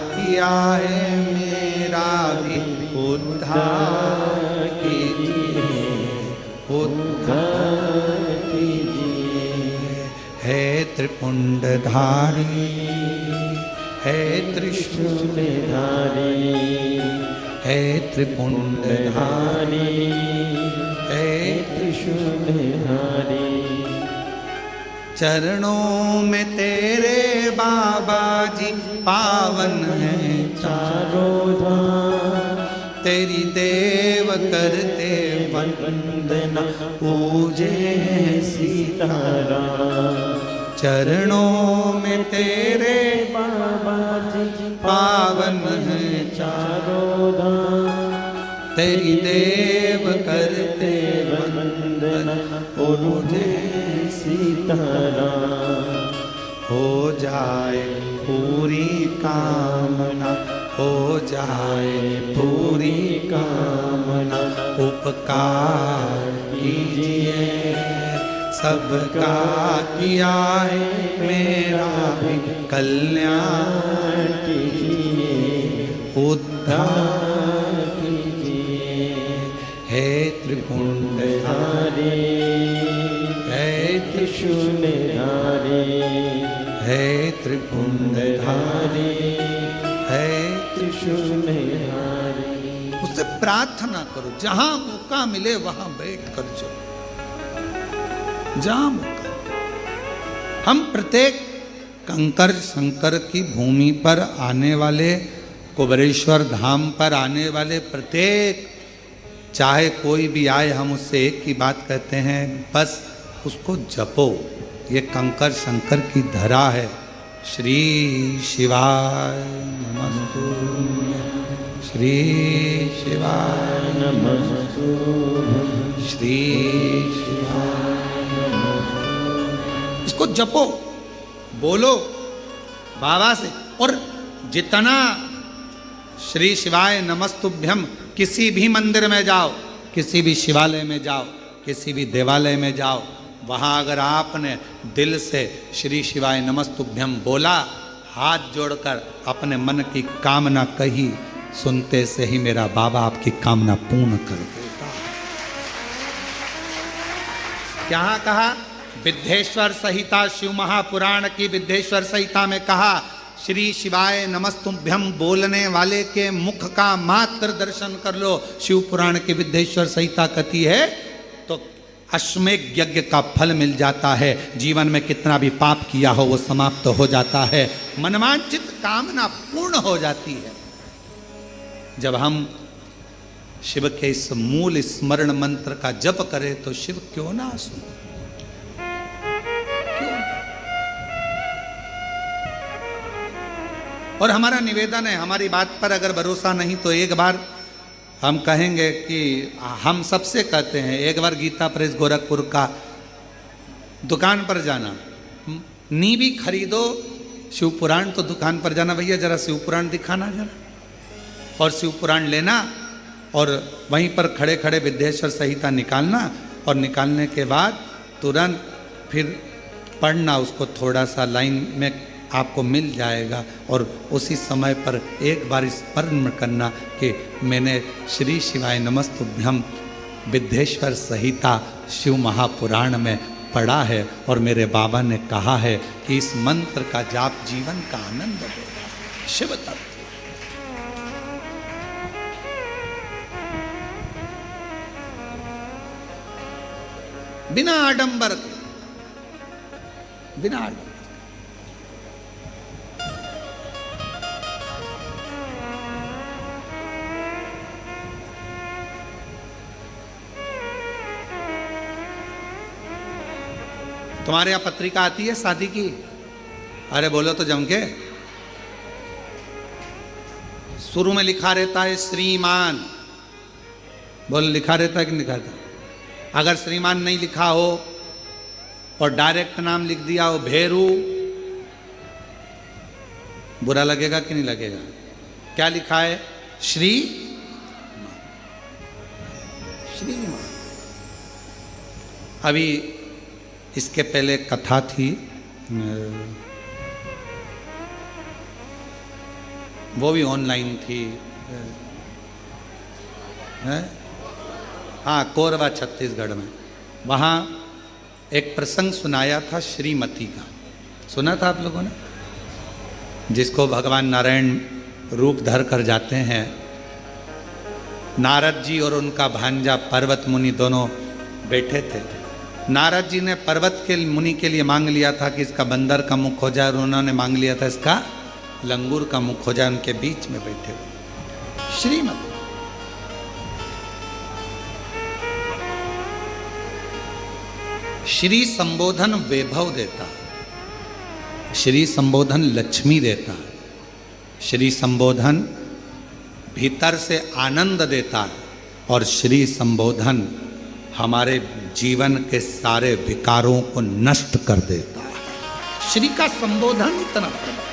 किया है मेरा भी उद्धार कीजिए, उद्धार कीजिए। है त्रिपुंडधारी, है त्रिशूलधारी, है त्रिपुंडधारी, है त्रिशूलधारी। चरणों में तेरे बाबा जी पावन है चारों धाम, तेरी देव करते वंदना पूजे सीताराम। चरणों में तेरे बाबा जी पावन है चारों धाम, तेरी देव करते वंदना पूजे सीताराम। हो जाए पूरी कामना, हो जाए पूरी कामना, उपकार कीजिए, सबका किया है मेरा भी कल्याण कीजिए, उद्धार कीजिए। हे त्रिपुंडधारी, हे त्रिशूलधारी, हे त्रिपुंडधारी, हे त्रिशूलधारी। उससे प्रार्थना करो, जहां मौका मिले वहां बैठ कर जो, जहां मौका। हम प्रत्येक कंकर शंकर की भूमि पर आने वाले, कुबेरेश्वर धाम पर आने वाले प्रत्येक, चाहे कोई भी आए, हम उससे एक ही बात कहते हैं, बस उसको जपो। ये कंकर शंकर की धरा है। श्री शिवाय नमस्तुभ्यं, श्री शिवाय नमस्तुभ्यं, श्री शिवाय नमस्तुभ्यं। इसको जपो, बोलो बाबा से। और जितना श्री शिवाय नमस्तुभ्यम, किसी भी मंदिर में जाओ, किसी भी शिवालय में जाओ, किसी भी देवालय में जाओ, वहाँ अगर आपने दिल से श्री शिवाय नमस्तुभ्यम बोला, हाथ जोड़कर अपने मन की कामना कही, सुनते से ही मेरा बाबा आपकी कामना पूर्ण कर देगा। क्या कहा? विद्धेश्वर संहिता, शिव महापुराण की विद्धेश्वर संहिता में कहा, श्री शिवाय नमस्तुभ्यम बोलने वाले के मुख का मात्र दर्शन कर लो। शिव पुराण की विद्धेश्वर संहिता कहती है तो अश्वमेध यज्ञ का फल मिल जाता है। जीवन में कितना भी पाप किया हो वो समाप्त हो जाता है, मनवांछित कामना पूर्ण हो जाती है। जब हम शिव के इस मूल स्मरण मंत्र का जप करें तो शिव क्यों ना सुने। और हमारा निवेदन है, हमारी बात पर अगर भरोसा नहीं तो एक बार हम कहेंगे कि हम सबसे कहते हैं, एक बार गीता प्रेस गोरखपुर का दुकान पर जाना, नी भी खरीदो, शिव पुराण तो दुकान पर जाना, भैया जरा शिव पुराण दिखाना जरा, और शिव पुराण लेना और वहीं पर खड़े खड़े विद्येश्वर संहिता निकालना, और निकालने के बाद तुरंत फिर पढ़ना उसको, थोड़ा सा लाइन में आपको मिल जाएगा, और उसी समय पर एक बार स्मरण करना कि मैंने श्री शिवाय नमस्तुभ्यम विद्येश्वर संहिता शिव महापुराण में पढ़ा है, और मेरे बाबा ने कहा है कि इस मंत्र का जाप जीवन का आनंद देगा। शिव तत्व बिना आडंबर के, बिना आडंबर। तुम्हारे यहाँ पत्रिका आती है शादी की? अरे बोलो तो जम के। शुरू में लिखा रहता है श्रीमान, बोलो लिखा रहता है कि नहीं लिखा रहता? अगर श्रीमान नहीं लिखा हो और डायरेक्ट नाम लिख दिया हो भेरू, बुरा लगेगा कि नहीं लगेगा? क्या लिखा है? श्रीमान। अभी इसके पहले कथा थी, वो भी ऑनलाइन थी, हाँ कोरबा छत्तीसगढ़ में। वहाँ एक प्रसंग सुनाया था श्रीमती का, सुना था आप लोगों ने? जिसको भगवान नारायण रूप धर कर जाते हैं, नारद जी और उनका भांजा पर्वत मुनि दोनों बैठे थे। नारद जी ने पर्वत के मुनि के लिए मांग लिया था कि इसका बंदर का मुख हो जाए, और उन्होंने मांग लिया था इसका लंगूर का मुख हो जाए। उनके बीच में बैठे हुए श्रीमती। श्री संबोधन वैभव देता, श्री संबोधन लक्ष्मी देता, श्री संबोधन भीतर से आनंद देता, और श्री संबोधन हमारे जीवन के सारे विकारों को नष्ट कर देता है। श्री का संबोधन इतना प्रबल।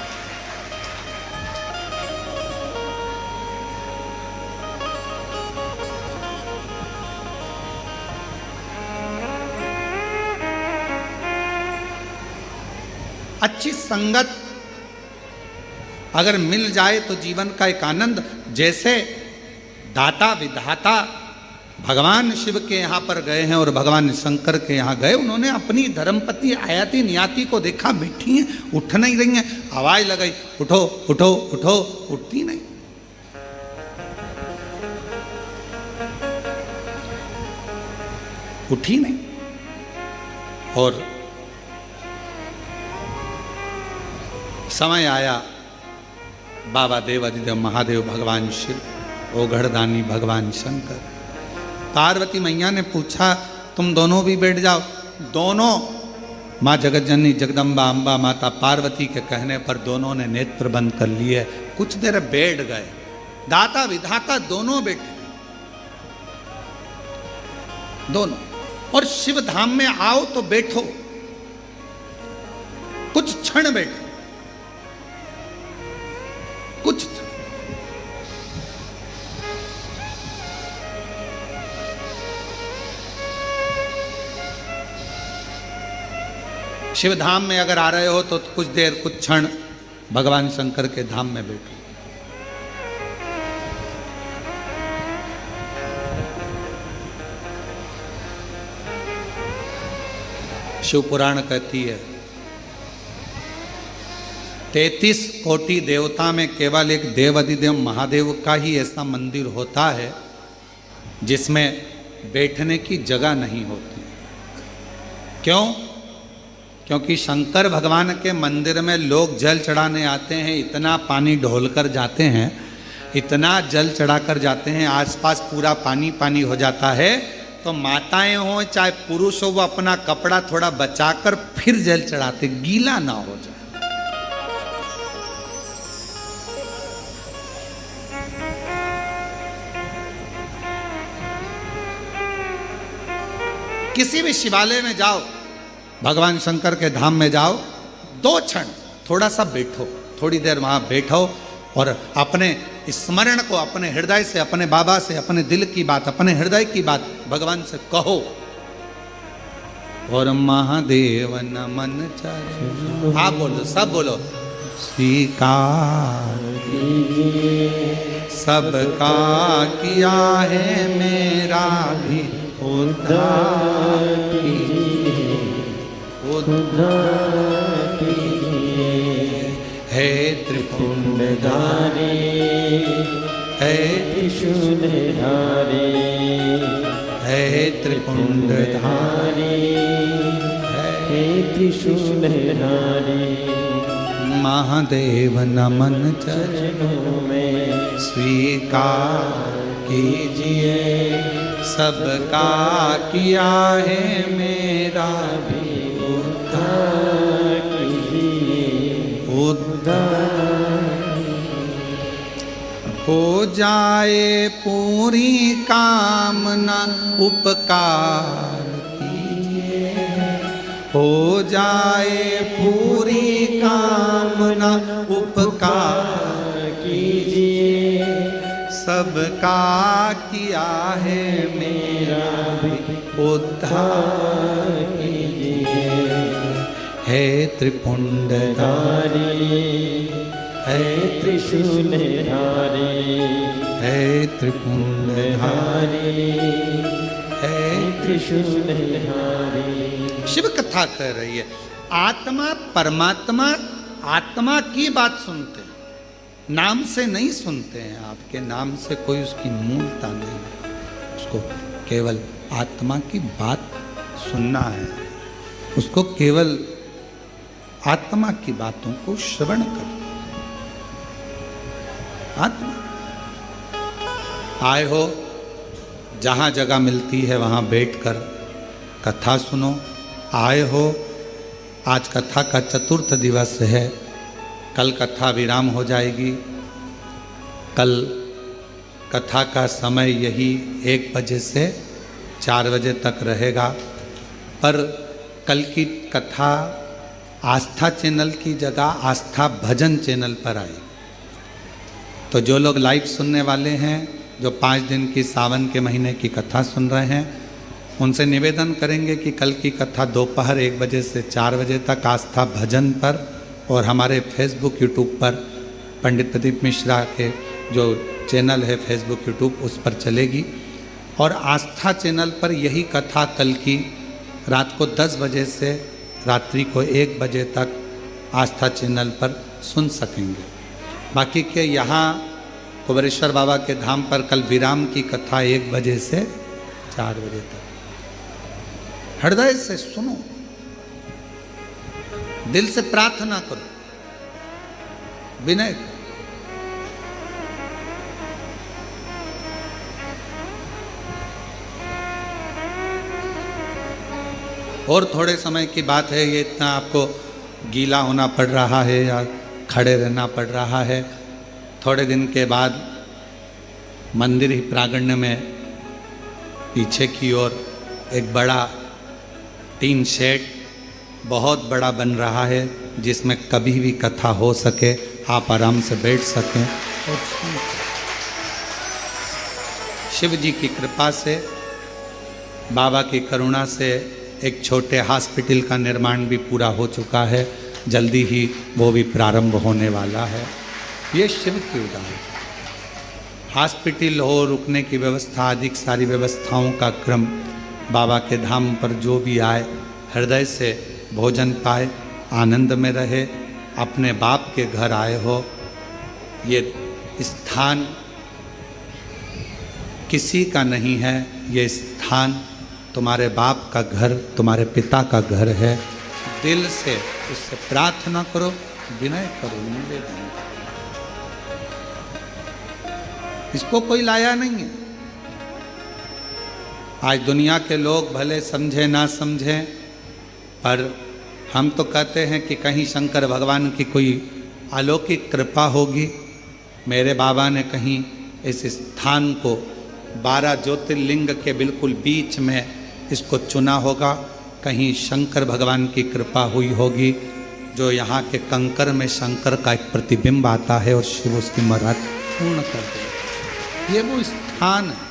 अच्छी संगत अगर मिल जाए तो जीवन का एक आनंद, जैसे दाता विधाता भगवान शिव के यहाँ पर गए हैं और भगवान शंकर के यहाँ गए, उन्होंने अपनी धर्मपति आयाति नियाति को देखा, बैठी हैं, उठ नहीं रही हैं, आवाज लगाई उठो उठो उठो, उठती नहीं। उठी नहीं। और समय आया, बाबा देव अधिदेव महादेव भगवान शिव, ओघड़दानी भगवान शंकर, पार्वती मैया ने पूछा तुम दोनों भी बैठ जाओ। दोनों, माँ जगतजननी जगदम्बा अम्बा माता पार्वती के कहने पर दोनों ने नेत्र बंद कर लिए, कुछ देर बैठ गए। दाता विधाता दोनों बैठे, दोनों। और शिव धाम में आओ तो बैठो, कुछ क्षण बैठो, कुछ शिव धाम में अगर आ रहे हो तो कुछ देर, कुछ क्षण भगवान शंकर के धाम में बैठो। शिव पुराण कहती है 33 कोटि देवता में केवल एक देव अधिदेव महादेव का ही ऐसा मंदिर होता है जिसमें बैठने की जगह नहीं होती। क्यों? क्योंकि शंकर भगवान के मंदिर में लोग जल चढ़ाने आते हैं, इतना पानी ढोल कर जाते हैं, इतना जल चढ़ाकर जाते हैं, आसपास पूरा पानी पानी हो जाता है। तो माताएं हो चाहे पुरुष हो, वो अपना कपड़ा थोड़ा बचाकर फिर जल चढ़ाते, गीला ना हो जाए। किसी भी शिवालय में जाओ, भगवान शंकर के धाम में जाओ, 2 क्षण थोड़ा सा बैठो, थोड़ी देर वहां बैठो और अपने स्मरण को अपने हृदय से, अपने बाबा से, अपने दिल की बात, अपने हृदय की बात भगवान से कहो। और महादेव नमन चरण, आप बोलो, सब बोलो। स्वीकार सबका किया है मेरा भी उद्धार कीजिए, उद्धार कीजिए। है त्रिपुंडधारी, है त्रिशूलधारी, है त्रिपुंडधारी, है त्रिशूलधारी। महादेव नमन चरणों में स्वीकार कीजिए, सबका किया है मेरा भी उद्धार कीजिए, उद्धार। हो जाए पूरी कामना उपकार कीजिए, हो जाए पूरी कामना उपकार कीजिए, सबका किया है मेरा भी उद्धार कीजिए। है त्रिपुंडधारी, है त्रिशूलधारी, है त्रिपुंडधारी, है त्रिशूलधारी। शिव कथा कह रही है, आत्मा परमात्मा, आत्मा की बात सुनते हैं, नाम से नहीं सुनते हैं। आपके नाम से कोई उसकी मूलता नहीं है, उसको केवल आत्मा की बात सुनना है, उसको केवल आत्मा की बातों को श्रवण करना। आत्मा आए हो, जहाँ जगह मिलती है वहाँ बैठकर कथा सुनो। आए हो, आज कथा का 4th दिवस है, कल कथा विराम हो जाएगी। कल कथा का समय यही 1 बजे से 4 बजे तक रहेगा, पर कल की कथा आस्था चैनल की जगह आस्था भजन चैनल पर आई। तो जो लोग लाइव सुनने वाले हैं, जो 5 दिन की सावन के महीने की कथा सुन रहे हैं, उनसे निवेदन करेंगे कि कल की कथा दोपहर 1 बजे से 4 बजे तक आस्था भजन पर और हमारे फेसबुक यूट्यूब पर, पंडित प्रदीप मिश्रा के जो चैनल है फेसबुक यूट्यूब, उस पर चलेगी। और आस्था चैनल पर यही कथा कल की रात को 10 बजे से रात्रि को 1 बजे तक आस्था चैनल पर सुन सकेंगे। बाकी के यहाँ कुबेरेश्वर बाबा के धाम पर कल विराम की कथा 1 बजे से 4 बजे तक। हृदय से सुनो, दिल से प्रार्थना करो, विनय करो। और थोड़े समय की बात है, ये इतना आपको गीला होना पड़ रहा है या खड़े रहना पड़ रहा है। थोड़े दिन के बाद मंदिर ही प्रांगण में पीछे की ओर एक बड़ा टीन शेड बहुत बड़ा बन रहा है, जिसमें कभी भी कथा हो सके, आप आराम से बैठ सकें और सुन सकें। शिव जी की कृपा से, बाबा की करुणा से एक छोटे हॉस्पिटल का निर्माण भी पूरा हो चुका है, जल्दी ही वो भी प्रारंभ होने वाला है। ये शिव की उदाहरण, हॉस्पिटल हो, रुकने की व्यवस्था, अधिक सारी व्यवस्थाओं का क्रम। बाबा के धाम पर जो भी आए हृदय से भोजन पाए, आनंद में रहे। अपने बाप के घर आए हो, ये स्थान किसी का नहीं है, ये स्थान तुम्हारे बाप का घर, तुम्हारे पिता का घर है। दिल से उससे प्रार्थना करो, विनय करो, निवेदन करो। इसको कोई लाया नहीं है। आज दुनिया के लोग भले समझे ना समझें, पर हम तो कहते हैं कि कहीं शंकर भगवान की कोई अलौकिक कृपा होगी। मेरे बाबा ने कहीं इस स्थान को 12 ज्योतिर्लिंग के बिल्कुल बीच में इसको चुना होगा, कहीं शंकर भगवान की कृपा हुई होगी। जो यहाँ के कंकर में शंकर का एक प्रतिबिंब आता है और शिव उसकी मराद पूर्ण कर देते। ये वो स्थान है।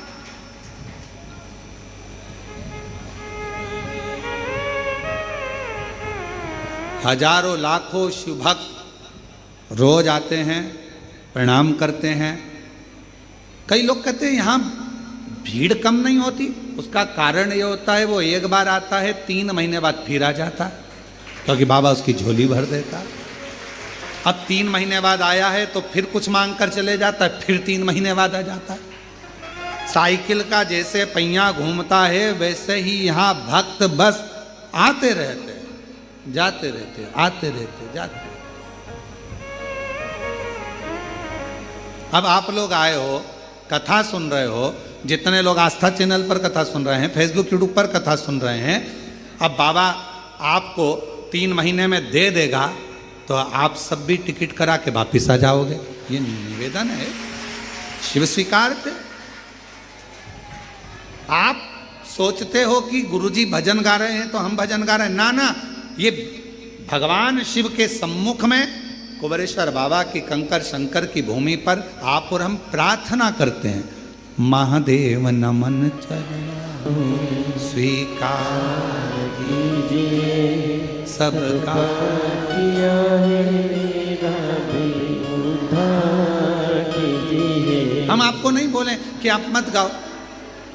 हजारों लाखों शिव भक्त रोज आते हैं, प्रणाम करते हैं। कई लोग कहते हैं यहाँ भीड़ कम नहीं होती। उसका कारण ये होता है वो एक बार आता है, 3 महीने बाद फिर आ जाता है, क्योंकि बाबा उसकी झोली भर देता है। अब 3 महीने बाद आया है तो फिर कुछ मांग कर चले जाता है, फिर 3 महीने बाद आ जाता है। साइकिल का जैसे पहिया घूमता है वैसे ही यहाँ भक्त बस आते रहते हैं, जाते रहते, आते रहते, जाते। अब आप लोग आए हो, कथा सुन रहे हो, जितने लोग आस्था चैनल पर कथा सुन रहे हैं, फेसबुक यूट्यूब पर कथा सुन रहे हैं, अब बाबा आपको 3 महीने में दे देगा तो आप सब भी टिकट करा के वापिस आ जाओगे। ये निवेदन है, शिव स्वीकारते। आप सोचते हो कि गुरुजी भजन गा रहे हैं तो हम भजन गा रहे हैं, ना ना, ये भगवान शिव के सम्मुख में कुबेरेश्वर बाबा की कंकर शंकर की भूमि पर आप और हम प्रार्थना करते हैं। महादेव नमन चरण स्वीकार कीजिए, सबका किया है मेरा भी उद्धार कीजिए। हम आपको नहीं बोले कि आप मत गाओ,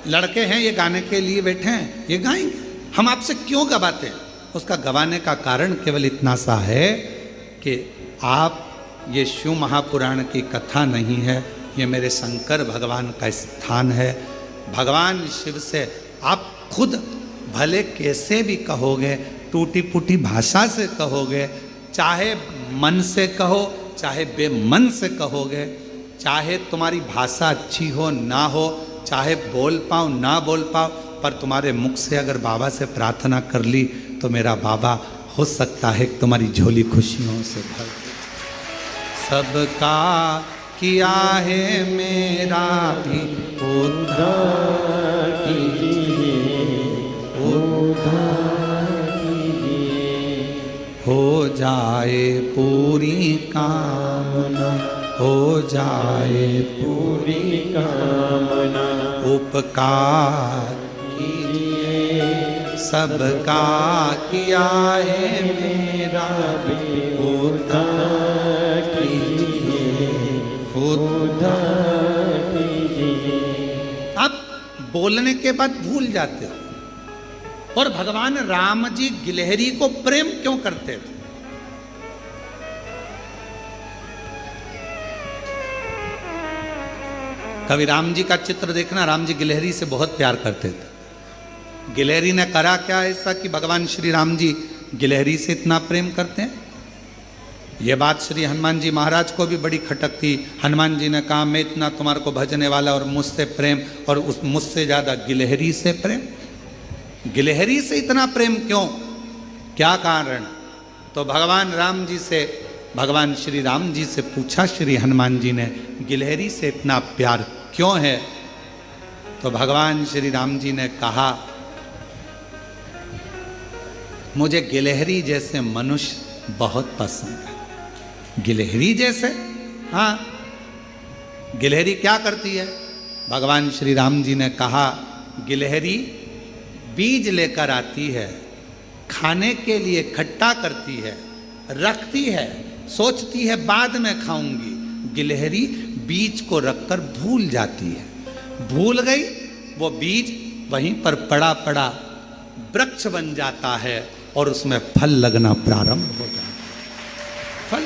लड़के हैं ये गाने के लिए बैठे हैं, ये गाएंगे। हम आपसे क्यों गवाते हैं? उसका गवाने का कारण केवल इतना सा है कि आप, ये शिव महापुराण की कथा नहीं है, ये मेरे शंकर भगवान का स्थान है। भगवान शिव से आप खुद भले कैसे भी कहोगे, टूटी फूटी भाषा से कहोगे, चाहे मन से कहो, चाहे बेमन से कहोगे, चाहे तुम्हारी भाषा अच्छी हो ना हो, चाहे बोल पाओ ना बोल पाओ, पर तुम्हारे मुख से अगर बाबा से प्रार्थना कर ली तो मेरा बाबा हो सकता है तुम्हारी झोली खुशियों से भर दे। सबका किया है मेरा भी उद्धार कीजिए, उद्धार कीजिए। हो जाए पूरी कामना, हो जाए पूरी कामना, उपकार कीजिए। सबका किया है मेरा भी उद्धार कीजिए, उद्धार कीजिए। आप बोलने के बाद भूल जाते हो। और भगवान राम जी गिलहरी को प्रेम क्यों करते थे? कभी राम जी का चित्र देखना, राम जी गिलहरी से बहुत प्यार करते थे। गिलहरी ने करा क्या ऐसा कि भगवान श्री राम जी गिलहरी से इतना प्रेम करते हैं? ये बात श्री हनुमान जी महाराज को भी बड़ी खटक थी। हनुमान जी ने कहा मैं इतना तुम्हारे को भजने वाला और मुझसे प्रेम, और उस मुझसे ज़्यादा गिलहरी से प्रेम। गिलहरी से इतना प्रेम क्यों, क्या कारण? तो भगवान राम जी से, भगवान श्री राम जी से पूछा श्री हनुमान जी ने, गिलहरी से इतना प्यार क्यों है? तो भगवान श्री राम जी ने कहा, मुझे गिलहरी जैसे मनुष्य बहुत पसंद है। गिलहरी जैसे? हाँ। गिलहरी क्या करती है? भगवान श्री राम जी ने कहा, गिलहरी बीज लेकर आती है, खाने के लिए इकट्ठा करती है, रखती है, सोचती है बाद में खाऊंगी। गिलहरी बीज को रखकर भूल जाती है। भूल गई, वो बीज वहीं पर पड़ा पड़ा वृक्ष बन जाता है और उसमें फल लगना प्रारंभ हो जाता है। फल